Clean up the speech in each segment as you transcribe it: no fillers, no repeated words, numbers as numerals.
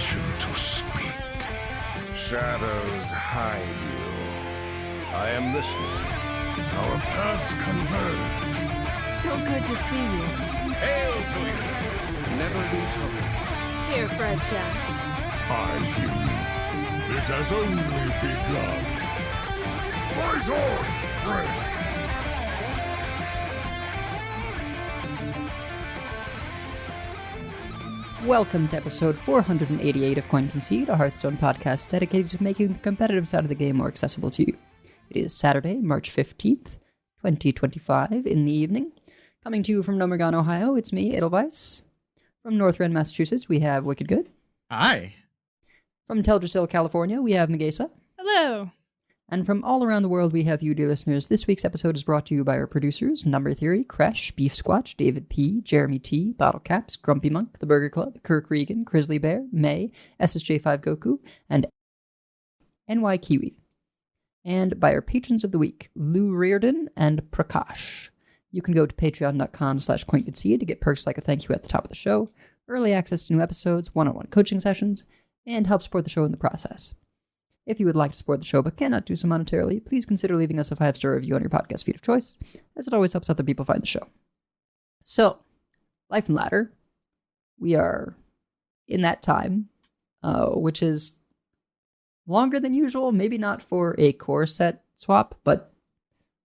permission to speak. Shadows hide you. I am listening. Our paths converge. So good to see you. Hail to you. Never lose hope. Here, Fred Shaft. I hear you. It has only begun. Fight on, Fred! Welcome to episode 488 of Concede, a Hearthstone podcast dedicated to making the competitive side of the game more accessible to you. It is Saturday, March 15th, 2025, in the evening. Coming to you from Nomergon, Ohio, it's me, Edelweiss. From North Rend, Massachusetts, we have Wicked Good. Hi. From Teldrassil, California, we have Megasa. Hello. And from all around the world, we have you, dear listeners. This week's episode is brought to you by our producers, Number Theory, Crash, Beef Squatch, David P., Jeremy T., Bottle Caps, Grumpy Monk, The Burger Club, Kirk Regan, Grizzly Bear, May, SSJ5 Goku, and NY Kiwi. And by our patrons of the week, Lou Reardon and Prakash. You can go to patreon.com/CoinConcede to get perks like a thank you at the top of the show, early access to new episodes, one-on-one coaching sessions, and help support the show in the process. If you would like to support the show but cannot do so monetarily, please consider leaving us a 5-star review on your podcast feed of choice, as it always helps other people find the show. So, Life and Ladder, we are in that time, which is longer than usual, maybe not for a core set swap, but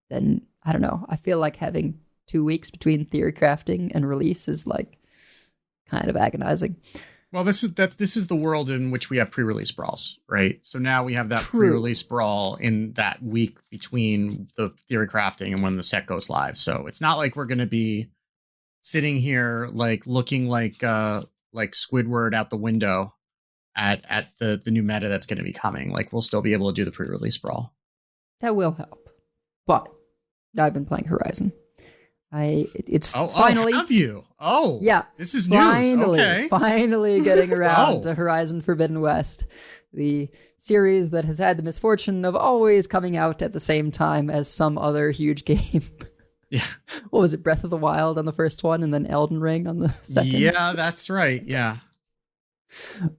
then, I don't know, I feel like having 2 weeks between Theorycrafting and release is like kind of agonizing. Well, this is the world in which we have pre-release brawls, right? So now we have that pre-release brawl in that week between the Theorycrafting and when the set goes live. So it's not like we're going to be sitting here like looking like Squidward out the window at the new meta that's going to be coming. Like we'll still be able to do the pre-release brawl. That will help. But I've been playing Horizon. It's finally. Oh, have you? Oh, yeah. This is news. Okay. Finally getting around to Horizon Forbidden West, the series that has had the misfortune of always coming out at the same time as some other huge game. Yeah. What was it? Breath of the Wild on the first one, and then Elden Ring on the second. Yeah, that's right. Yeah.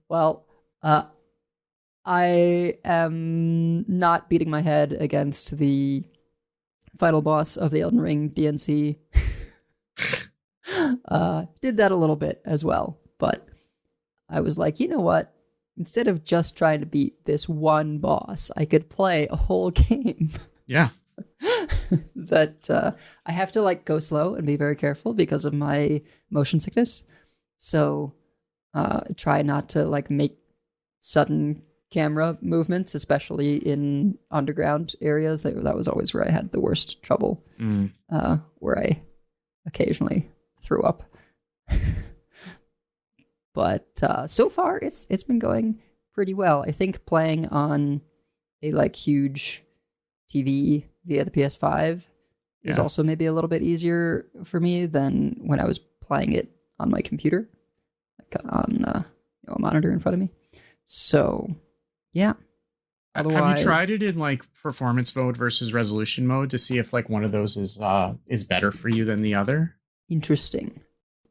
Well, I am not beating my head against the final boss of the Elden Ring DNC. Did that a little bit as well, but I was like, you know what? Instead of just trying to beat this one boss, I could play a whole game. Yeah. That I have to like go slow and be very careful because of my motion sickness. So try not to like make sudden camera movements, especially in underground areas. That was always where I had the worst trouble, where I occasionally threw up. But so far, it's been going pretty well. I think playing on a like huge TV via the PS5 is also maybe a little bit easier for me than when I was playing it on my computer, like on a monitor in front of me. So. Yeah. Otherwise, have you tried it in like performance mode versus resolution mode to see if like one of those is better for you than the other? Interesting.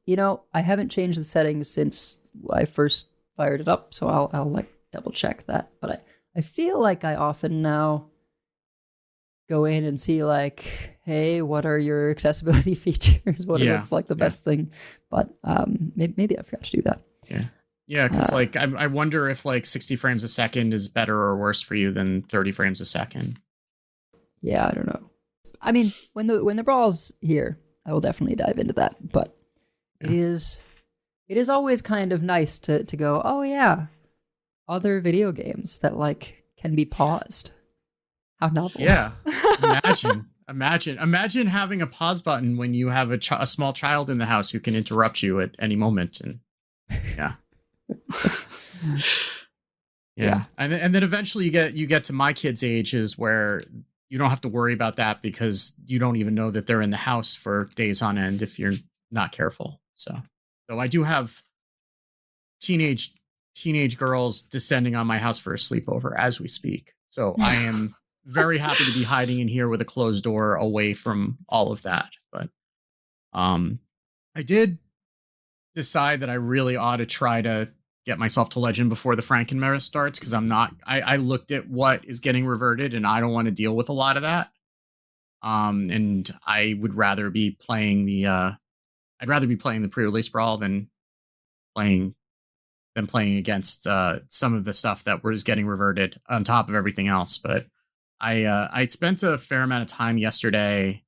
You know, I haven't changed the settings since I first fired it up, so I'll like double check that. But I feel like I often now go in and see like, hey, what are your accessibility features? What's like the best thing? But maybe I forgot to do that. Yeah. Yeah, because like I wonder if like 60 frames a second is better or worse for you than 30 frames a second. Yeah, I don't know. I mean, when the brawl's here, I will definitely dive into that. But it is always kind of nice to go, oh yeah, other video games that like can be paused. How novel! Yeah, imagine having a pause button when you have a small child in the house who can interrupt you at any moment, and yeah. Yeah. And then eventually you get to my kids' ages where you don't have to worry about that because you don't even know that they're in the house for days on end if you're not careful. So I do have teenage girls descending on my house for a sleepover as we speak. So I am very happy to be hiding in here with a closed door away from all of that. But I did decide that I really ought to try to get myself to legend before the Frankenmera starts, because I looked at what is getting reverted and I don't want to deal with a lot of that. And I would rather be playing the pre-release brawl than playing against some of the stuff that was getting reverted on top of everything else. But I spent a fair amount of time yesterday.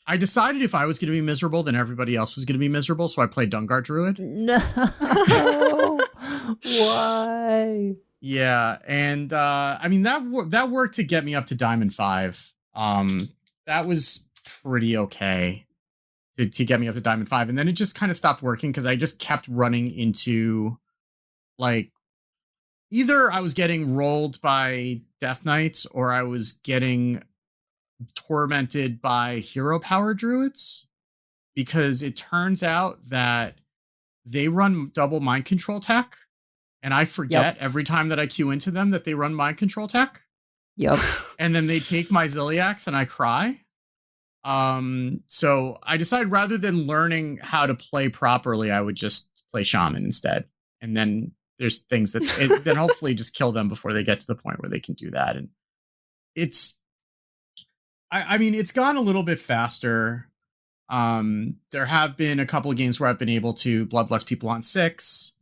I decided if I was going to be miserable, then everybody else was going to be miserable. So I played Dungar Druid. No. Why? Yeah. And I mean, that worked to get me up to Diamond 5. That was pretty okay to get me up to Diamond 5. And then it just kind of stopped working because I just kept running into, like, either I was getting rolled by Death Knights or I was getting tormented by hero power druids, because it turns out that they run double mind control tech, and I forget every time that I queue into them that they run mind control tech. Yep. And then they take my Ziliax and I cry. So I decided rather than learning how to play properly, I would just play Shaman instead. And then there's things that then hopefully just kill them before they get to the point where they can do that. And I mean, it's gone a little bit faster. There have been a couple of games where I've been able to bloodlust people on 6.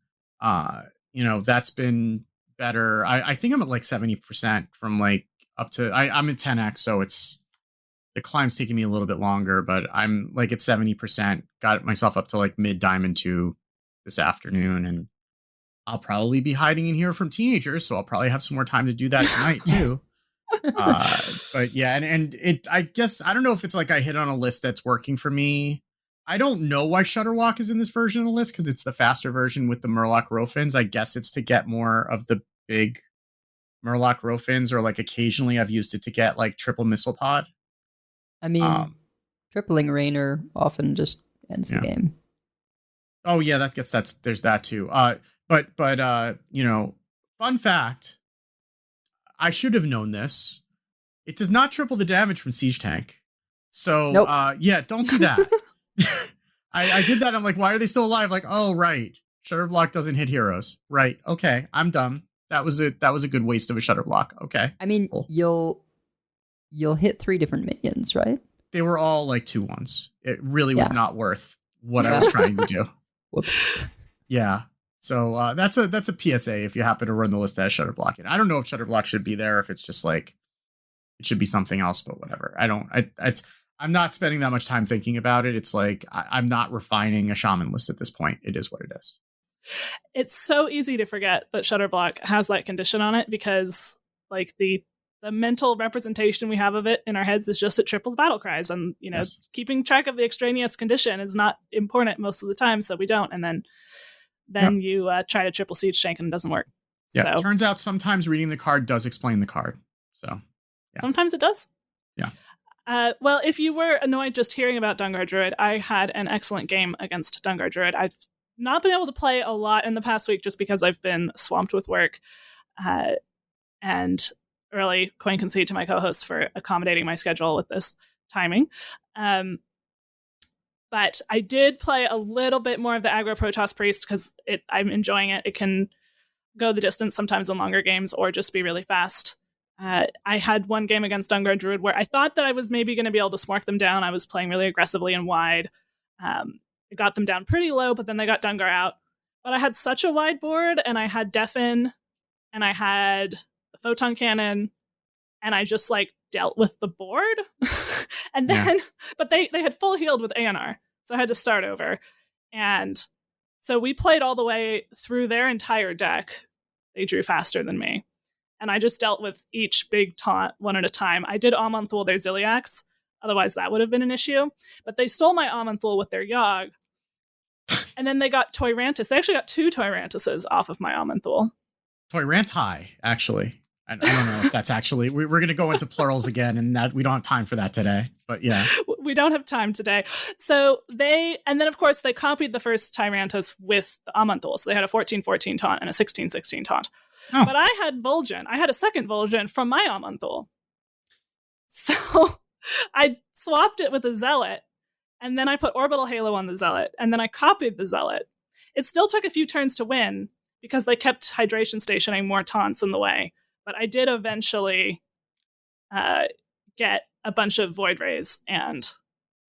That's been better. I think I'm at like 70% from like up to, I'm at 10x, so the climb's taking me a little bit longer, but I'm like at 70%, got myself up to like mid Diamond 2 this afternoon, and I'll probably be hiding in here from teenagers, so I'll probably have some more time to do that tonight too. But yeah, and I guess I don't know if it's like I hit on a list that's working for me. I don't know why Shutterwalk is in this version of the list, because it's the faster version with the Murloc Rofins. I guess it's to get more of the big Murloc Rofins, or like occasionally I've used it to get like triple missile pod. I mean, tripling Rainer often just ends the game. Oh yeah, there's that too. But fun fact, I should have known this. It does not triple the damage from Siege Tank. So, nope. Don't do that. I did that. I'm like, why are they still alive? Like, oh, right. Shutter block doesn't hit heroes. Right. Okay. I'm dumb. That was a good waste of a shutter block. Okay. I mean, cool. You'll hit 3 different minions, right? They were all like 2-1s. It really was not worth what I was trying to do. Whoops. Yeah. So that's a PSA if you happen to run the list as shutter blocking. I don't know if shutter block should be there, if it's just like it should be something else, but whatever. I'm not spending that much time thinking about it. It's like I'm not refining a shaman list at this point. It is what it is. It's so easy to forget that shutter block has that condition on it, because like the mental representation we have of it in our heads is just it triples battle cries, and keeping track of the extraneous condition is not important most of the time, so we don't. And then you try to triple siege tank and it doesn't work. Yeah, so, turns out sometimes reading the card does explain the card. So yeah. Sometimes it does. Yeah. Well, if you were annoyed just hearing about Dungar Druid, I had an excellent game against Dungar Druid. I've not been able to play a lot in the past week just because I've been swamped with work. And really coin concede to my co-hosts for accommodating my schedule with this timing. But I did play a little bit more of the Aggro Protoss Priest because I'm enjoying it. It can go the distance sometimes in longer games or just be really fast. I had one game against Dungar Druid where I thought that I was maybe going to be able to smork them down. I was playing really aggressively and wide. I got them down pretty low, but then they got Dungar out. But I had such a wide board, and I had Deafen, and I had the Photon Cannon, and I just like dealt with the board. And then, but they had full healed with ANR, so I had to start over. And so we played all the way through their entire deck. They drew faster than me. And I just dealt with each big taunt one at a time. I did Amonthul their Ziliax, otherwise that would have been an issue. But they stole my Amonthul with their Yogg. And then they got Toyrantis. They actually got 2 Toyrantises off of my Amonthul. Toyranti, actually. I don't know if that's actually... We're going to go into plurals again, and that we don't have time for that today. But yeah. We don't have time today. So and then of course they copied the first Tyrantus with the Amonthul. So they had a 14-14 taunt and a 16-16 taunt. Oh. But I had Vol'jin. I had a second Vol'jin from my Amonthul. So I swapped it with a Zealot, and then I put Orbital Halo on the Zealot, and then I copied the Zealot. It still took a few turns to win, because they kept hydration stationing more taunts in the way. But I did eventually get a bunch of Void Rays and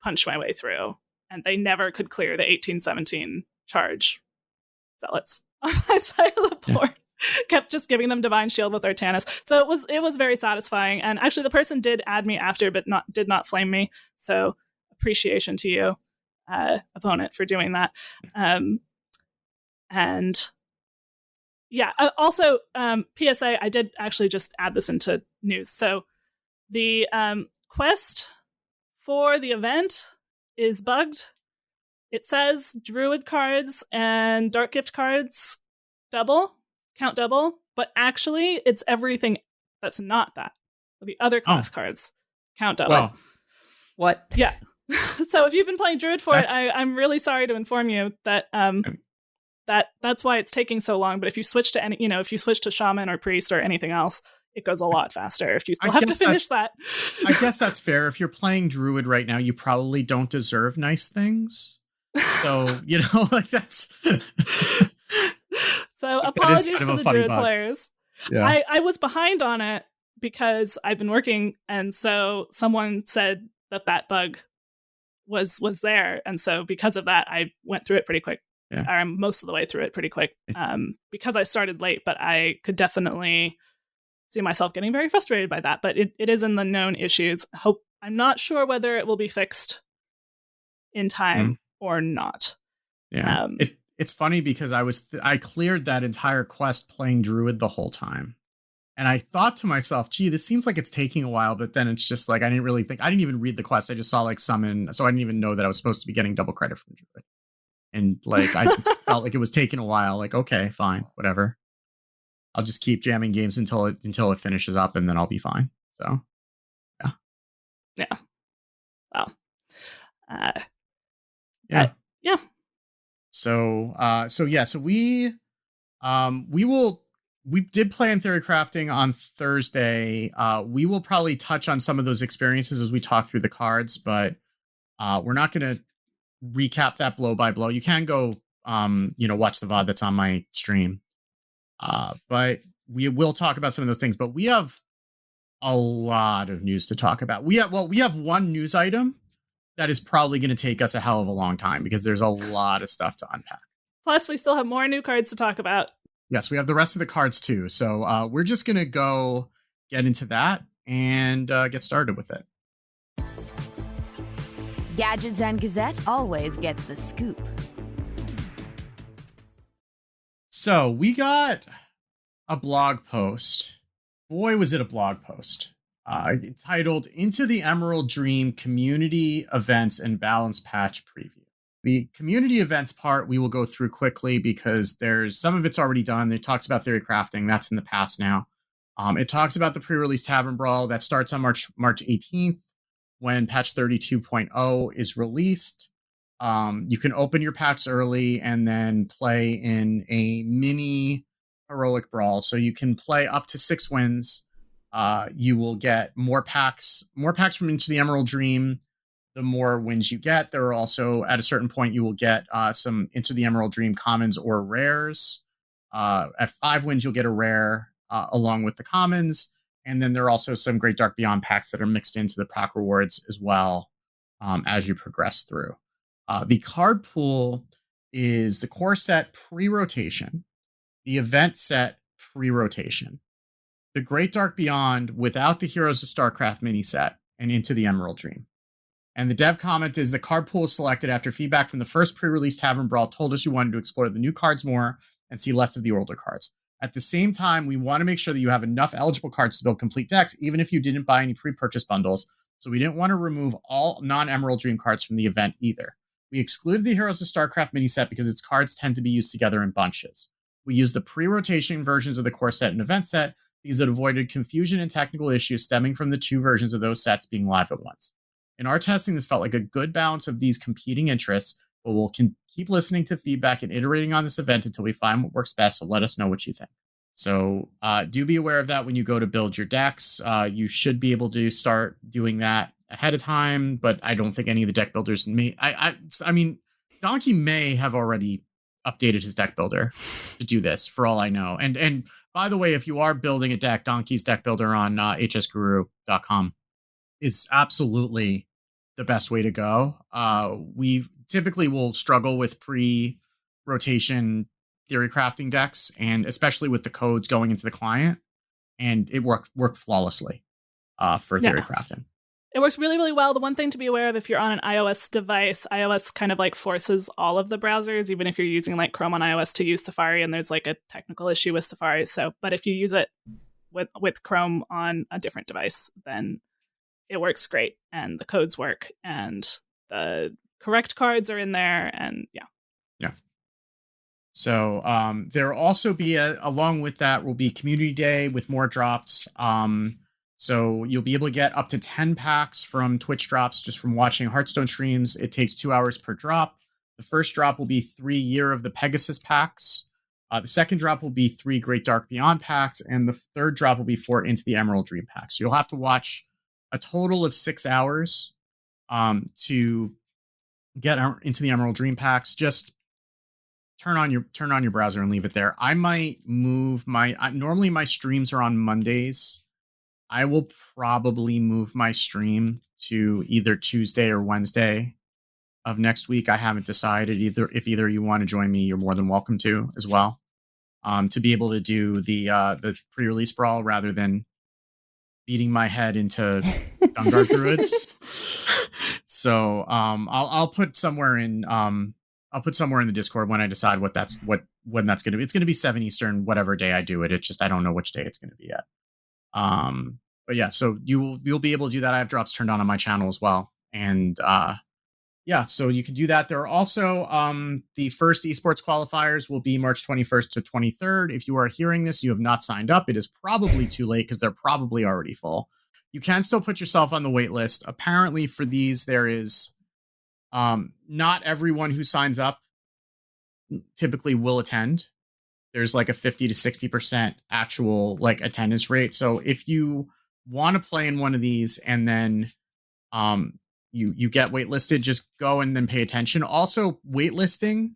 punch my way through. And they never could clear the 1817 charge zealots on my side of the board. Kept just giving them Divine Shield with Artanis. So it was very satisfying. And actually the person did add me after, but did not flame me. So appreciation to you, opponent, for doing that. And yeah, also, PSA, I did actually just add this into news. So the quest for the event is bugged. It says Druid cards and Dark Gift cards count double, but actually it's everything that's not that. The other class cards count double. Well, What? Yeah. So if you've been playing Druid for it, I'm really sorry to inform you that that's why it's taking so long. But if you switch to if you switch to Shaman or Priest or anything else, it goes a lot faster if you still have to finish that. I guess that's fair. If you're playing Druid right now, you probably don't deserve nice things. So, like that's... So apologies to the Druid bug. players. Yeah. I was behind on it because I've been working, and so someone said that bug was there. And so because of that, I went through it pretty quick. Yeah. Or most of the way through it pretty quick because I started late, but I could definitely see myself getting very frustrated by that. But it is in the known issues. I'm not sure whether it will be fixed in time or not. Yeah. It's funny because I cleared that entire quest playing Druid the whole time. And I thought to myself, gee, this seems like it's taking a while, but then it's just like, I didn't even read the quest. I just saw like summon. So I didn't even know that I was supposed to be getting double credit from Druid. And like, I just felt like it was taking a while. Like, okay, fine, whatever. I'll just keep jamming games until it finishes up, and then I'll be fine. So, yeah. Yeah. Well. Yeah. Yeah. So we did play in Theorycrafting on Thursday. We will probably touch on some of those experiences as we talk through the cards, but we're not going to recap that blow by blow. You can go, watch the VOD that's on my stream. But we will talk about some of those things, but we have a lot of news to talk about. We have one news item that is probably going to take us a hell of a long time because there's a lot of stuff to unpack. Plus, we still have more new cards to talk about. Yes, we have the rest of the cards too. So we're just going to go get into that and get started with it. Gadgets and Gazette always gets the scoop. So we got a blog post. Boy, was it a blog post. Titled Into the Emerald Dream Community Events and Balance Patch Preview. The community events part we will go through quickly because there's some of it's already done. It talks about Theorycrafting. That's in the past now. It talks about the pre-release Tavern Brawl that starts on March 18th when patch 32.0 is released. You can open your packs early and then play in a mini heroic brawl. So you can play up to 6 wins. You will get more packs from Into the Emerald Dream. The more wins you get, there are also at a certain point you will get some Into the Emerald Dream commons or rares. At 5 wins, you'll get a rare along with the commons. And then there are also some Great Dark Beyond packs that are mixed into the pack rewards as well as you progress through. The card pool is the core set pre-rotation, the event set pre-rotation, the Great Dark Beyond without the Heroes of StarCraft mini set, and Into the Emerald Dream. And the dev comment is the card pool is selected after feedback from the first pre-release Tavern Brawl told us you wanted to explore the new cards more and see less of the older cards. At the same time, we want to make sure that you have enough eligible cards to build complete decks, even if you didn't buy any pre-purchase bundles. So we didn't want to remove all non-Emerald Dream cards from the event either. We excluded the Heroes of StarCraft mini set because its cards tend to be used together in bunches. We used the pre-rotation versions of the core set and event set because it avoided confusion and technical issues stemming from the 2 versions of those sets being live at once. In our testing, this felt like a good balance of these competing interests, but we'll keep listening to feedback and iterating on this event until we find what works best, so let us know what you think. So do be aware of that when you go to build your decks. You should be able to start doing that ahead of time, but I don't think any of the deck builders may. I mean, Donkey may have already updated his deck builder to do this, for all I know. And by the way, if you are building a deck, Donkey's deck builder on hsguru.com is absolutely the best way to go. We typically will struggle with pre-rotation theory crafting decks, and especially with the codes going into the client, and it worked flawlessly for theory crafting. It works really, really well. The one thing to be aware of, if you're on an iOS device, iOS kind of like forces all of the browsers, even if you're using like Chrome on iOS, to use Safari, and there's like a technical issue with Safari. But if you use it with Chrome on a different device, then it works great, and the codes work, and the correct cards are in there, and yeah. So there will also be along with that will be Community Day with more drops. So you'll be able to get up to 10 packs from Twitch drops just from watching Hearthstone streams. It takes 2 hours per drop. The first drop will be 3 Year of the Pegasus packs. The second drop will be 3 Great Dark Beyond packs. And the third drop will be 4 Into the Emerald Dream packs. So you'll have to watch a total of 6 hours to get into the Emerald Dream packs. Just turn on your browser and leave it there. I might move normally my streams are on Mondays. I will probably move my stream to either Tuesday or Wednesday of next week. I haven't decided either. If either you want to join me, you're more than welcome to as well. To be able to do the pre-release brawl rather than beating my head into Dungar Druids. So I'll put somewhere in the Discord when I decide when that's going to be. It's going to be 7 Eastern, whatever day I do it. It's just I don't know which day it's going to be yet. But yeah, so you'll be able to do that. I have drops turned on my channel as well. And yeah, so you can do that. There are also the first esports qualifiers will be March 21st to 23rd. If you are hearing this, you have not signed up. It is probably too late because they're probably already full. You can still put yourself on the wait list. Apparently for these, there is not everyone who signs up typically will attend. There's like a 50 to 60% actual like attendance rate. So if you want to play in one of these and then you get waitlisted, just go and then pay attention. Also, waitlisting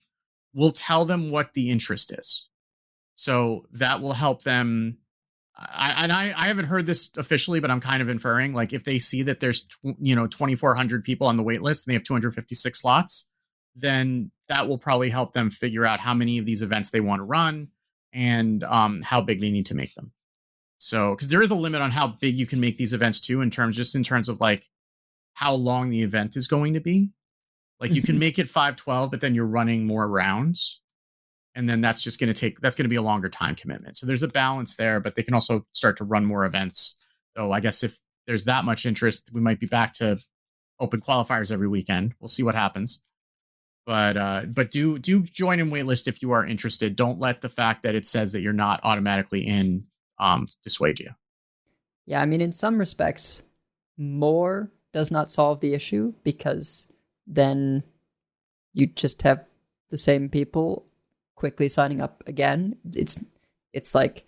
will tell them what the interest is. So that will help them. I haven't heard this officially, but I'm kind of inferring, like if they see that there's 2,400 people on the wait list and they have 256 slots, then that will probably help them figure out how many of these events they want to run and how big they need to make them. So, because there is a limit on how big you can make these events too, in terms of like how long the event is going to be. Like you can make it 512, but then you're running more rounds. And then that's going to be a longer time commitment. So there's a balance there, but they can also start to run more events. So I guess if there's that much interest, we might be back to open qualifiers every weekend. We'll see what happens. But do join in waitlist if you are interested. Don't let the fact that it says that you're not automatically in dissuade you. Yeah, I mean, in some respects, more does not solve the issue because then you just have the same people quickly signing up again. It's like,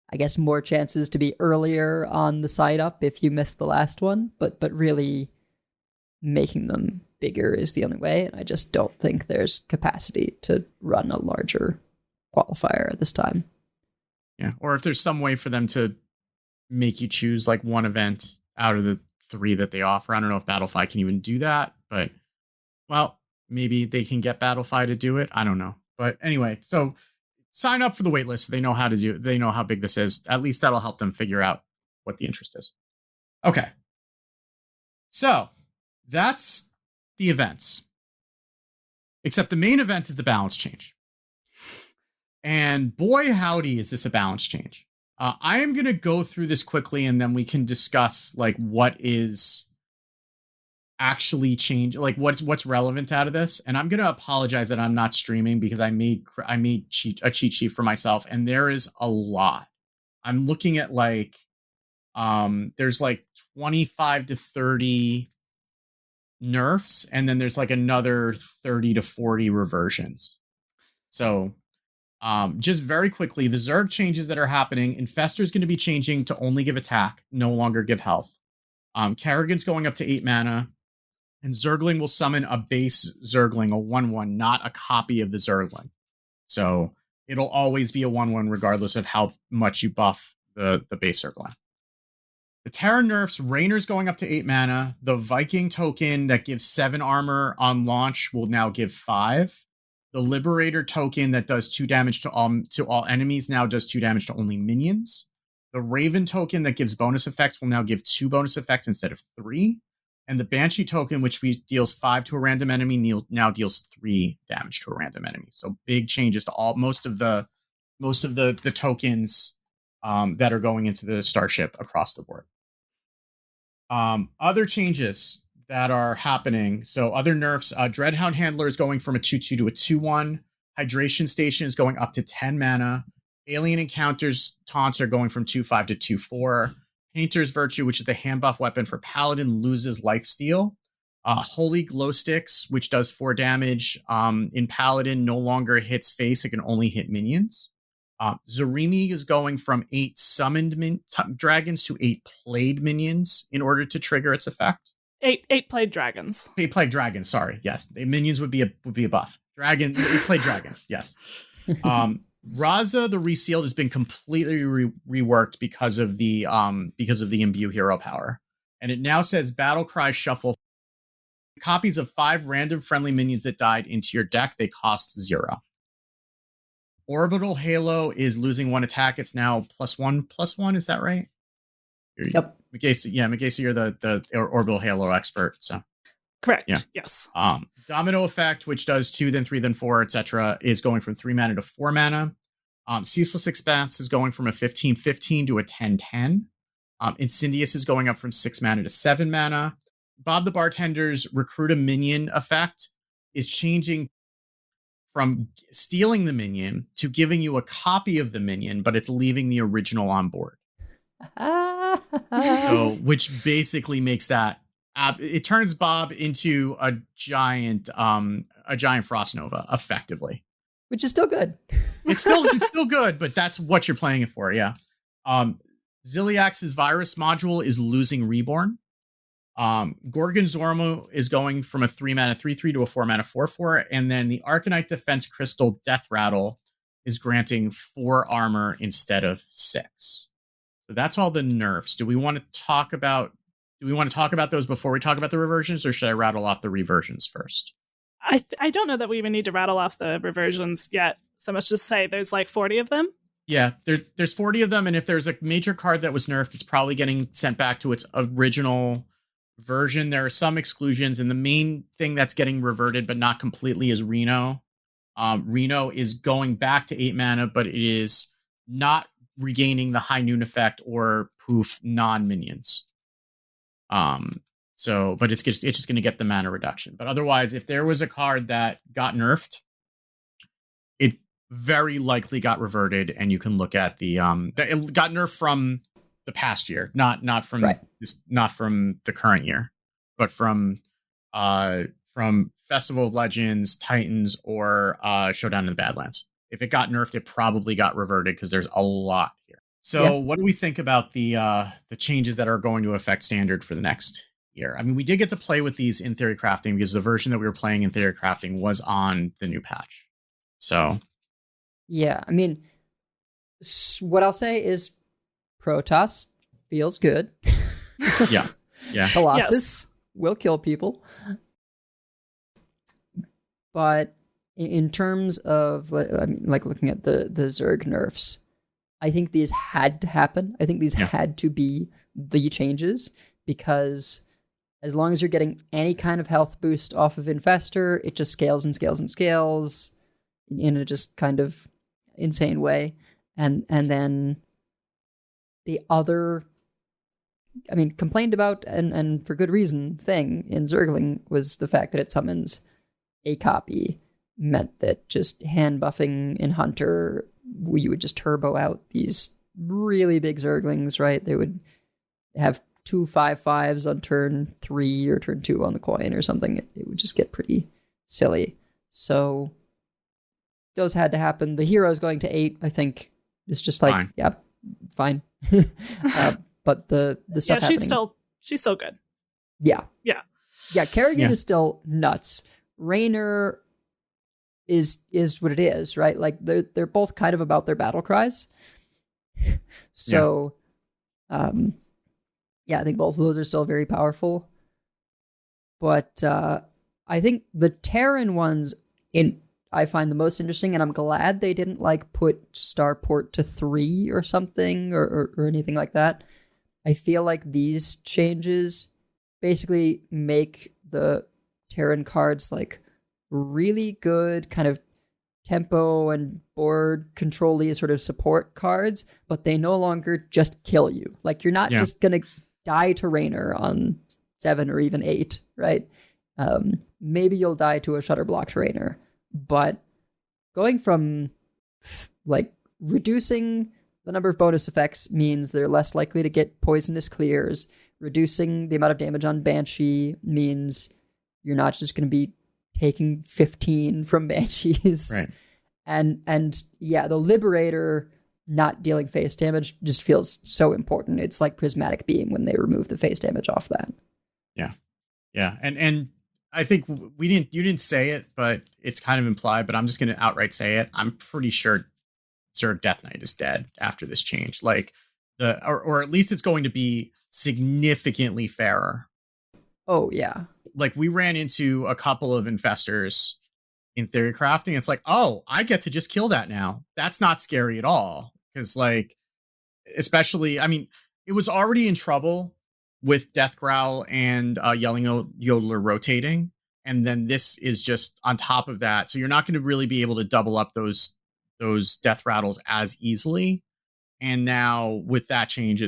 I guess, more chances to be earlier on the sign up if you missed the last one, but really making them bigger is the only way, and I just don't think there's capacity to run a larger qualifier at this time. Yeah, or if there's some way for them to make you choose like one event out of the 3 that they offer. I don't know if Battlefy can even do that, but well, maybe they can get Battlefy to do it. I don't know. But anyway, so sign up for the waitlist so they know how to do it. They know how big this is. At least that'll help them figure out what the interest is. Okay. So that's the events. Except the main event is the balance change. And boy, howdy, is this a balance change. I am going to go through this quickly and then we can discuss like what is actually change, like what's relevant out of this. And I'm going to apologize that I'm not streaming because I made a cheat sheet for myself and there is a lot. I'm looking at like there's like 25 to 30 nerfs and then there's like another 30 to 40 reversions. So just very quickly, the Zerg changes that are happening. Infestor is going to be changing to only give attack, no longer give health. Kerrigan's going up to 8 mana. And Zergling will summon a base Zergling, a 1/1, not a copy of the Zergling. So it'll always be a 1/1 regardless of how much you buff the base Zergling. The Terra nerfs, Rainer's going up to 8 mana. The Viking token that gives 7 armor on launch will now give 5. The Liberator token that does 2 damage to all enemies now does 2 damage to only minions. The Raven token that gives bonus effects will now give 2 bonus effects instead of 3. And the Banshee token, which deals 5 to a random enemy, now deals 3 damage to a random enemy. So big changes to most of the tokens that are going into the starship across the board. Other changes that are happening. So other nerfs, Dreadhound Handler is going from a 2/2 to a 2/1. Hydration Station is going up to 10 mana. Alien Encounters taunts are going from 2/5 to 2/4. Painter's Virtue, which is the hand buff weapon for Paladin, loses lifesteal. Holy Glow Sticks, which does 4 damage in Paladin, no longer hits face. It can only hit minions. Zarimi is going from 8 summoned dragons to 8 played minions in order to trigger its effect. 8 played dragons. 8 played dragons, sorry. Yes. The minions would be a buff. 8 played dragons, yes. Raza the Resealed has been completely reworked because of the imbue hero power. And it now says Battle Cry Shuffle. Copies of 5 random friendly minions that died into your deck, they cost 0. Orbital Halo is losing 1 attack. It's now +1/+1. Is that right? Yep. Magesa, you're the Orbital Halo expert. So Correct. Yeah. Yes. Domino Effect, which does 2, then 3, then 4, etc., is going from 3 mana to 4 mana. Ceaseless Expanse is going from a 15/15 to a 10/10. Incendious is going up from 6 mana to 7 mana. Bob the Bartender's Recruit a Minion effect is changing from stealing the minion to giving you a copy of the minion, but it's leaving the original on board. So, which basically makes that it turns Bob into a giant Frost Nova, effectively. Which is still good. It's still good, but that's what you're playing it for, yeah. Ziliax's Virus module is losing Reborn. Gorgon Zormo is going from a 3 mana 3/3 to a 4 mana 4/4, and then the Arcanite Defense Crystal Death Rattle is granting 4 armor instead of 6. So that's all the nerfs. Do we want to talk about those before we talk about the reversions, or should I rattle off the reversions first? I don't know that we even need to rattle off the reversions yet. So much to say there's like 40 of them. Yeah, there's 40 of them, and if there's a major card that was nerfed, it's probably getting sent back to its original version. There are some exclusions, and the main thing that's getting reverted but not completely is Reno. Reno is going back to 8 mana, but it is not regaining the High Noon effect or poof non-minions. But it's just going to get the mana reduction. But otherwise, if there was a card that got nerfed, it very likely got reverted, and you can look at it got nerfed from the past year, not from not from the current year, but from Festival of Legends, Titans, or Showdown in the Badlands. If it got nerfed, it probably got reverted because there's a lot here. So what do we think about the changes that are going to affect Standard for the next year? I mean, we did get to play with these in Theorycrafting because the version that we were playing in Theorycrafting was on the new patch. So yeah, I mean, what I'll say is Protoss feels good. yeah. Colossus will kill people. But in terms of, I mean, like looking at the Zerg nerfs, I think these had to happen. I think these had to be the changes, because as long as you're getting any kind of health boost off of Infestor, it just scales and scales and scales in a just kind of insane way. And then the other, I mean, complained about and for good reason thing in Zergling was the fact that it summons a copy meant that just hand buffing in Hunter, you would just turbo out these really big Zerglings, right? They would have 2 5/5s on turn 3 or turn 2 on the coin or something. It would just get pretty silly. So those had to happen. The heroes going to 8, I think, is just like, fine. Yeah, fine. But the stuff happening. She's still good. Yeah. Kerrigan is still nuts. Raynor, is what it is, right? Like they're both kind of about their battle cries. So I think both of those are still very powerful. But I think the Terran ones I find the most interesting, and I'm glad they didn't like put starport to 3 or something or anything like that. I feel like these changes basically make the Terran cards like really good kind of tempo and board control-y sort of support cards, but they no longer just kill you. Like you're not just gonna die to Raynor on 7 or even 8, right? Maybe you'll die to a shutter blocked Raynor, but going from like reducing the number of bonus effects means they're less likely to get poisonous clears. Reducing the amount of damage on Banshee means you're not just going to be taking 15 from Banshees. Right. And yeah, the Liberator not dealing face damage just feels so important. It's like Prismatic Beam when they remove the face damage off that. Yeah. Yeah. And I think you didn't say it, but it's kind of implied, but I'm just going to outright say it. I'm pretty sure Zerg Death Knight is dead after this change. Like or at least it's going to be significantly fairer. Oh yeah. Like we ran into a couple of infestors in Theorycrafting. It's like, oh, I get to just kill that now. That's not scary at all. Because like, especially, I mean, it was already in trouble with Death Growl and Yelling Yodeler rotating. And then this is just on top of that. So you're not going to really be able to double up those death rattles as easily. And now with that change,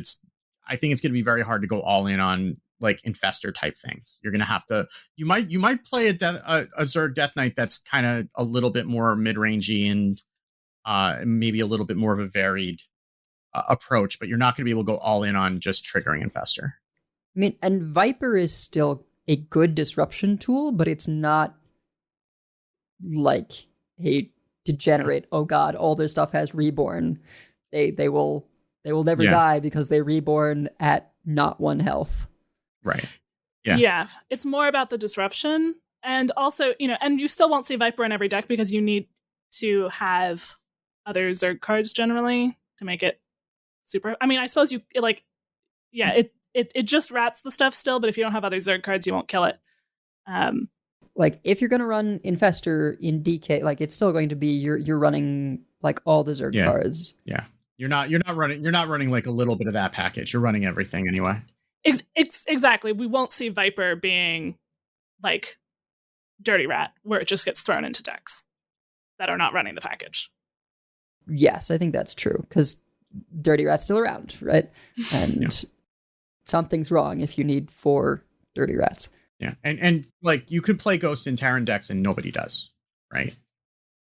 I think it's going to be very hard to go all in on like infestor type things. You're going to have to, you might play a Zerg Death Knight that's kind of a little bit more mid-rangey and maybe a little bit more of a varied approach, but you're not going to be able to go all in on just triggering infestor. I mean, and Viper is still a good disruption tool, but it's not like a degenerate, oh god, all their stuff has reborn. They will never die because they reborn at not 1 health. Right. Yeah. Yeah. It's more about the disruption. And also, and you still won't see Viper in every deck because you need to have other Zerg cards generally to make it super. I mean, I suppose it just rats the stuff still, but if you don't have other Zerg cards, you won't kill it. Like if you're going to run Infestor in DK, like it's still going to be you're running like all the Zerg cards. Yeah. You're not running like a little bit of that package. You're running everything anyway. Exactly. We won't see Viper being like Dirty Rat, where it just gets thrown into decks that are not running the package. Yes, I think that's true, because Dirty Rat's still around, right? And something's wrong if you need 4 Dirty Rats. Yeah, and like you could play Ghost in Terran decks and nobody does, right?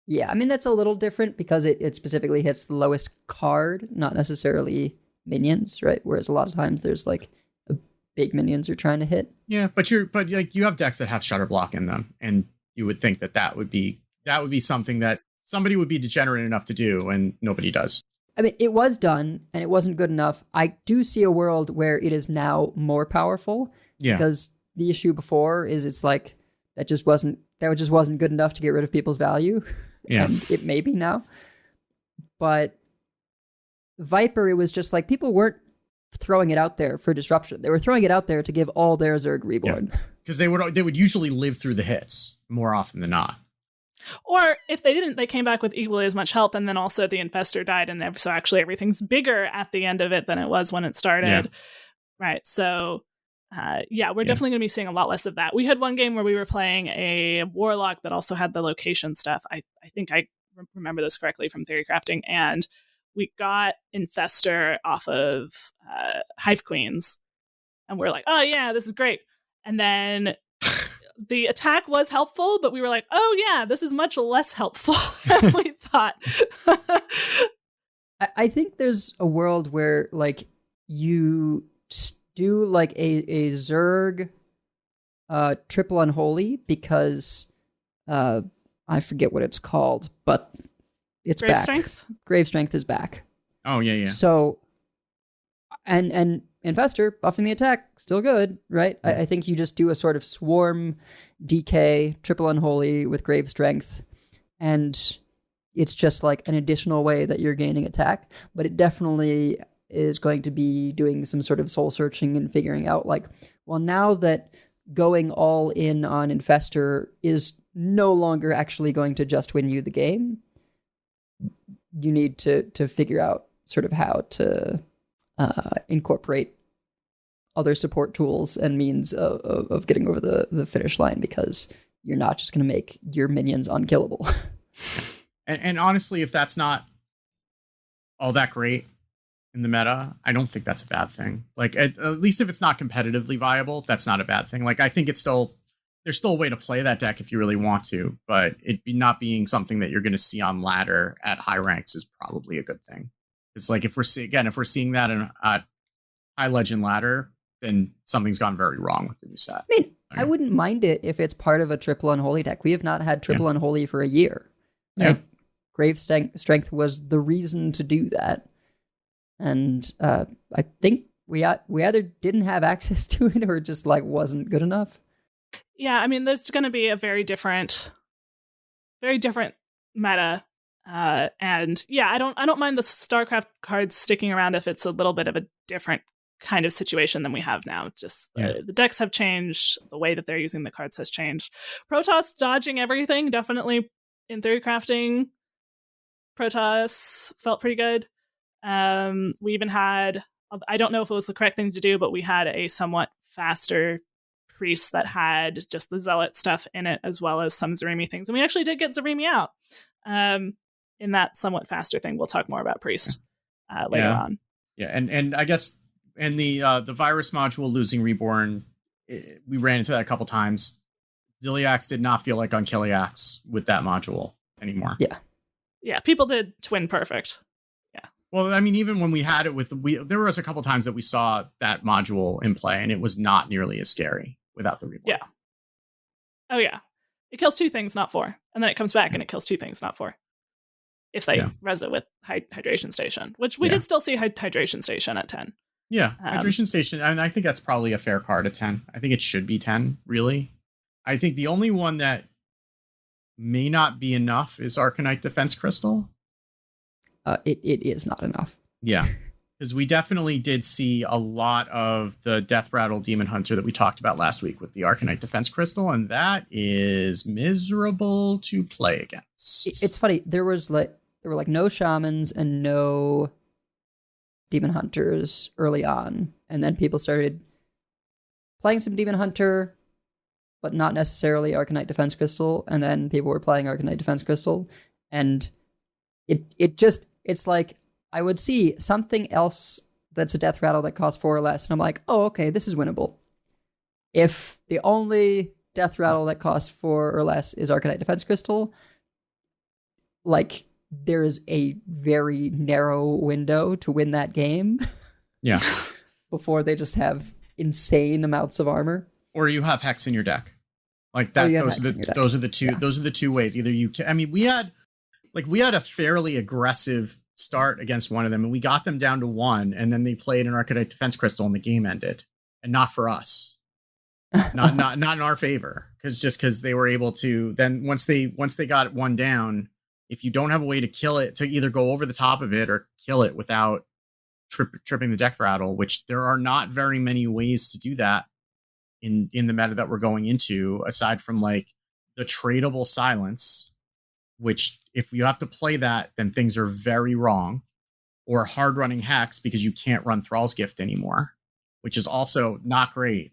Yeah, I mean that's a little different because it specifically hits the lowest card, not necessarily minions, right? Whereas a lot of times there's like big minions you're trying to hit. Yeah, but like you have decks that have Shutter Block in them, and you would think that would be something that somebody would be degenerate enough to do, and nobody does. I mean, it was done, and it wasn't good enough. I do see a world where it is now more powerful. Yeah. Because the issue before is it's like that just wasn't good enough to get rid of people's value. Yeah. And it may be now. But Viper, it was just like people weren't throwing it out there for disruption. They were throwing it out there to give all their Zerg reborn. Because they would usually live through the hits more often than not. Or if they didn't, they came back with equally as much health, and then also the infestor died, and so actually everything's bigger at the end of it than it was when it started. Yeah. Right. So we're definitely going to be seeing a lot less of that. We had one game where we were playing a warlock that also had the location stuff. I think I remember this correctly from Theorycrafting, and we got Infestor off of Hive Queens, and we're like, oh yeah, this is great. And then the attack was helpful, but we were like, oh yeah, this is much less helpful than we thought. I think there's a world where like you do like a Zerg triple unholy, because I forget what it's called, but it's Grave back. Strength? Grave Strength is back. Oh yeah. So and Infestor buffing the attack, still good, right? I think you just do a sort of swarm DK triple unholy with Grave Strength, and it's just like an additional way that you're gaining attack. But it definitely is going to be doing some sort of soul searching and figuring out like, well, now that going all in on Infestor is no longer actually going to just win you the game, you need to figure out sort of how to incorporate other support tools and means of getting over the finish line, because you're not just going to make your minions unkillable. And honestly, if that's not all that great in the meta, I don't think that's a bad thing. Like, at least if it's not competitively viable, that's not a bad thing. Like, I think there's still a way to play that deck if you really want to, but not being something that you're going to see on ladder at high ranks is probably a good thing. It's like, if we're seeing that at high legend ladder, then something's gone very wrong with the new set. I mean, I wouldn't mind it if it's part of a triple unholy deck. We have not had triple unholy for a year. Right? Yeah. Grave Strength was the reason to do that. And I think we either didn't have access to it or just like wasn't good enough. Yeah, I mean, there's going to be a very different meta. And yeah, I don't mind the StarCraft cards sticking around if it's a little bit of a different kind of situation than we have now. Just the decks have changed, the way that they're using the cards has changed. Protoss dodging everything, definitely in Theorycrafting. Protoss felt pretty good. We even had, I don't know if it was the correct thing to do, but we had a somewhat faster priest that had just the zealot stuff in it, as well as some Zarimi things. And we actually did get Zarimi out in that somewhat faster thing. We'll talk more about priest later on. Yeah, and I guess, and the virus module losing reborn, we ran into that a couple times. Ziliax did not feel like Unkiliax with that module anymore. Yeah, people did twin perfect. Yeah. Well, I mean, even when we had it there was a couple times that we saw that module in play, and it was not nearly as scary without the reborn. Yeah. Oh yeah, it kills 2 things, not 4, and then it comes back and it kills 2 things, not 4. If they res it with hydration station, which we did still see hydration station at 10. Yeah, hydration station, and I think that's probably a fair card at 10. I think it should be 10, really. I think the only one that may not be enough is Arcanite Defense Crystal. It is not enough. Yeah, because we definitely did see a lot of the Death Rattle Demon Hunter that we talked about last week with the Arcanite Defense Crystal, and that is miserable to play against. It's funny. There were like no shamans and no Demon Hunters early on, and then people started playing some Demon Hunter, but not necessarily Arcanite Defense Crystal, and then people were playing Arcanite Defense Crystal, and it's like I would see something else that's a Death Rattle that costs 4 or less, and I'm like, oh, okay, this is winnable. If the only Death Rattle that costs 4 or less is Arcanite Defense Crystal, like, there is a very narrow window to win that game. Yeah. Before they just have insane amounts of armor. Or you have Hex in your deck. Like that. Those are the two ways. Either we had a fairly aggressive start against one of them, and we got them down to 1, and then they played an Arcanite Defense Crystal and the game ended. And not for us. not in our favor. Because they were able to then once they got 1 down, if you don't have a way to kill it, to either go over the top of it or kill it without tripping the Death Rattle, which there are not very many ways to do that in the meta that we're going into, aside from like the tradable silence, which if you have to play that, then things are very wrong, or hard running Hex because you can't run Thrall's Gift anymore, which is also not great.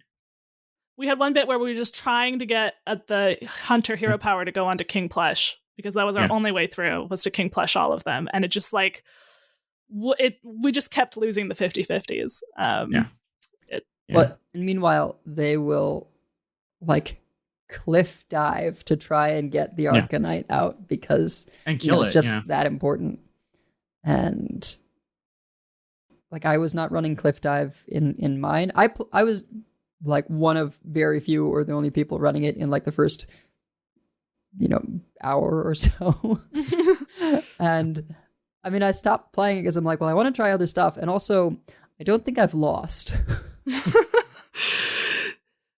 We had one bit where we were just trying to get at the Hunter hero power to go onto King Plush, because that was our only way through, was to King Plush all of them. And it just like, we just kept losing the 50-50s. But meanwhile, they will like cliff dive to try and get the Arcanite out because and kill it's just that important. And like, I was not running cliff dive in mine. I was like one of very few, or the only people running it in like the first hour or so. And I mean, I stopped playing because I'm like, well, I want to try other stuff, and also I don't think I've lost.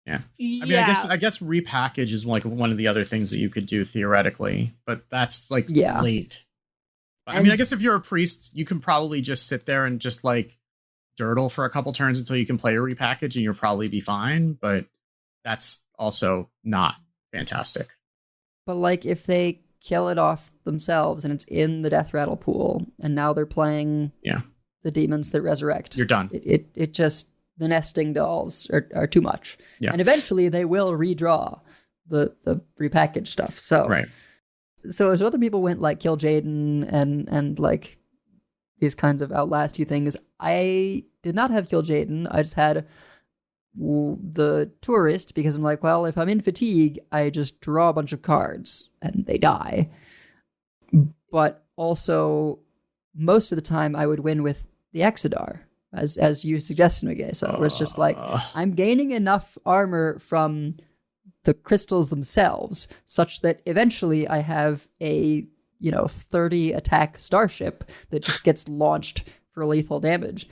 Yeah. I mean, I guess repackage is like one of the other things that you could do theoretically, but that's like late. I mean, I guess if you're a priest, you can probably just sit there and just like dirtle for a couple turns until you can play a repackage and you'll probably be fine. But that's also not fantastic. But like if they kill it off themselves and it's in the death rattle pool and now they're playing the demons that resurrect, you're done. It just, the nesting dolls are too much. Yeah. And eventually they will redraw the repackaged stuff. So So as other people went like kill Jaden and like these kinds of outlast you things, I did not have kill Jaden. I just had the tourist because I'm like, well, if I'm in fatigue, I just draw a bunch of cards and they die. But also most of the time I would win with the Exodar, as you suggested, Mage. So it's just like I'm gaining enough armor from the crystals themselves such that eventually I have a 30 attack starship that just gets launched for lethal damage.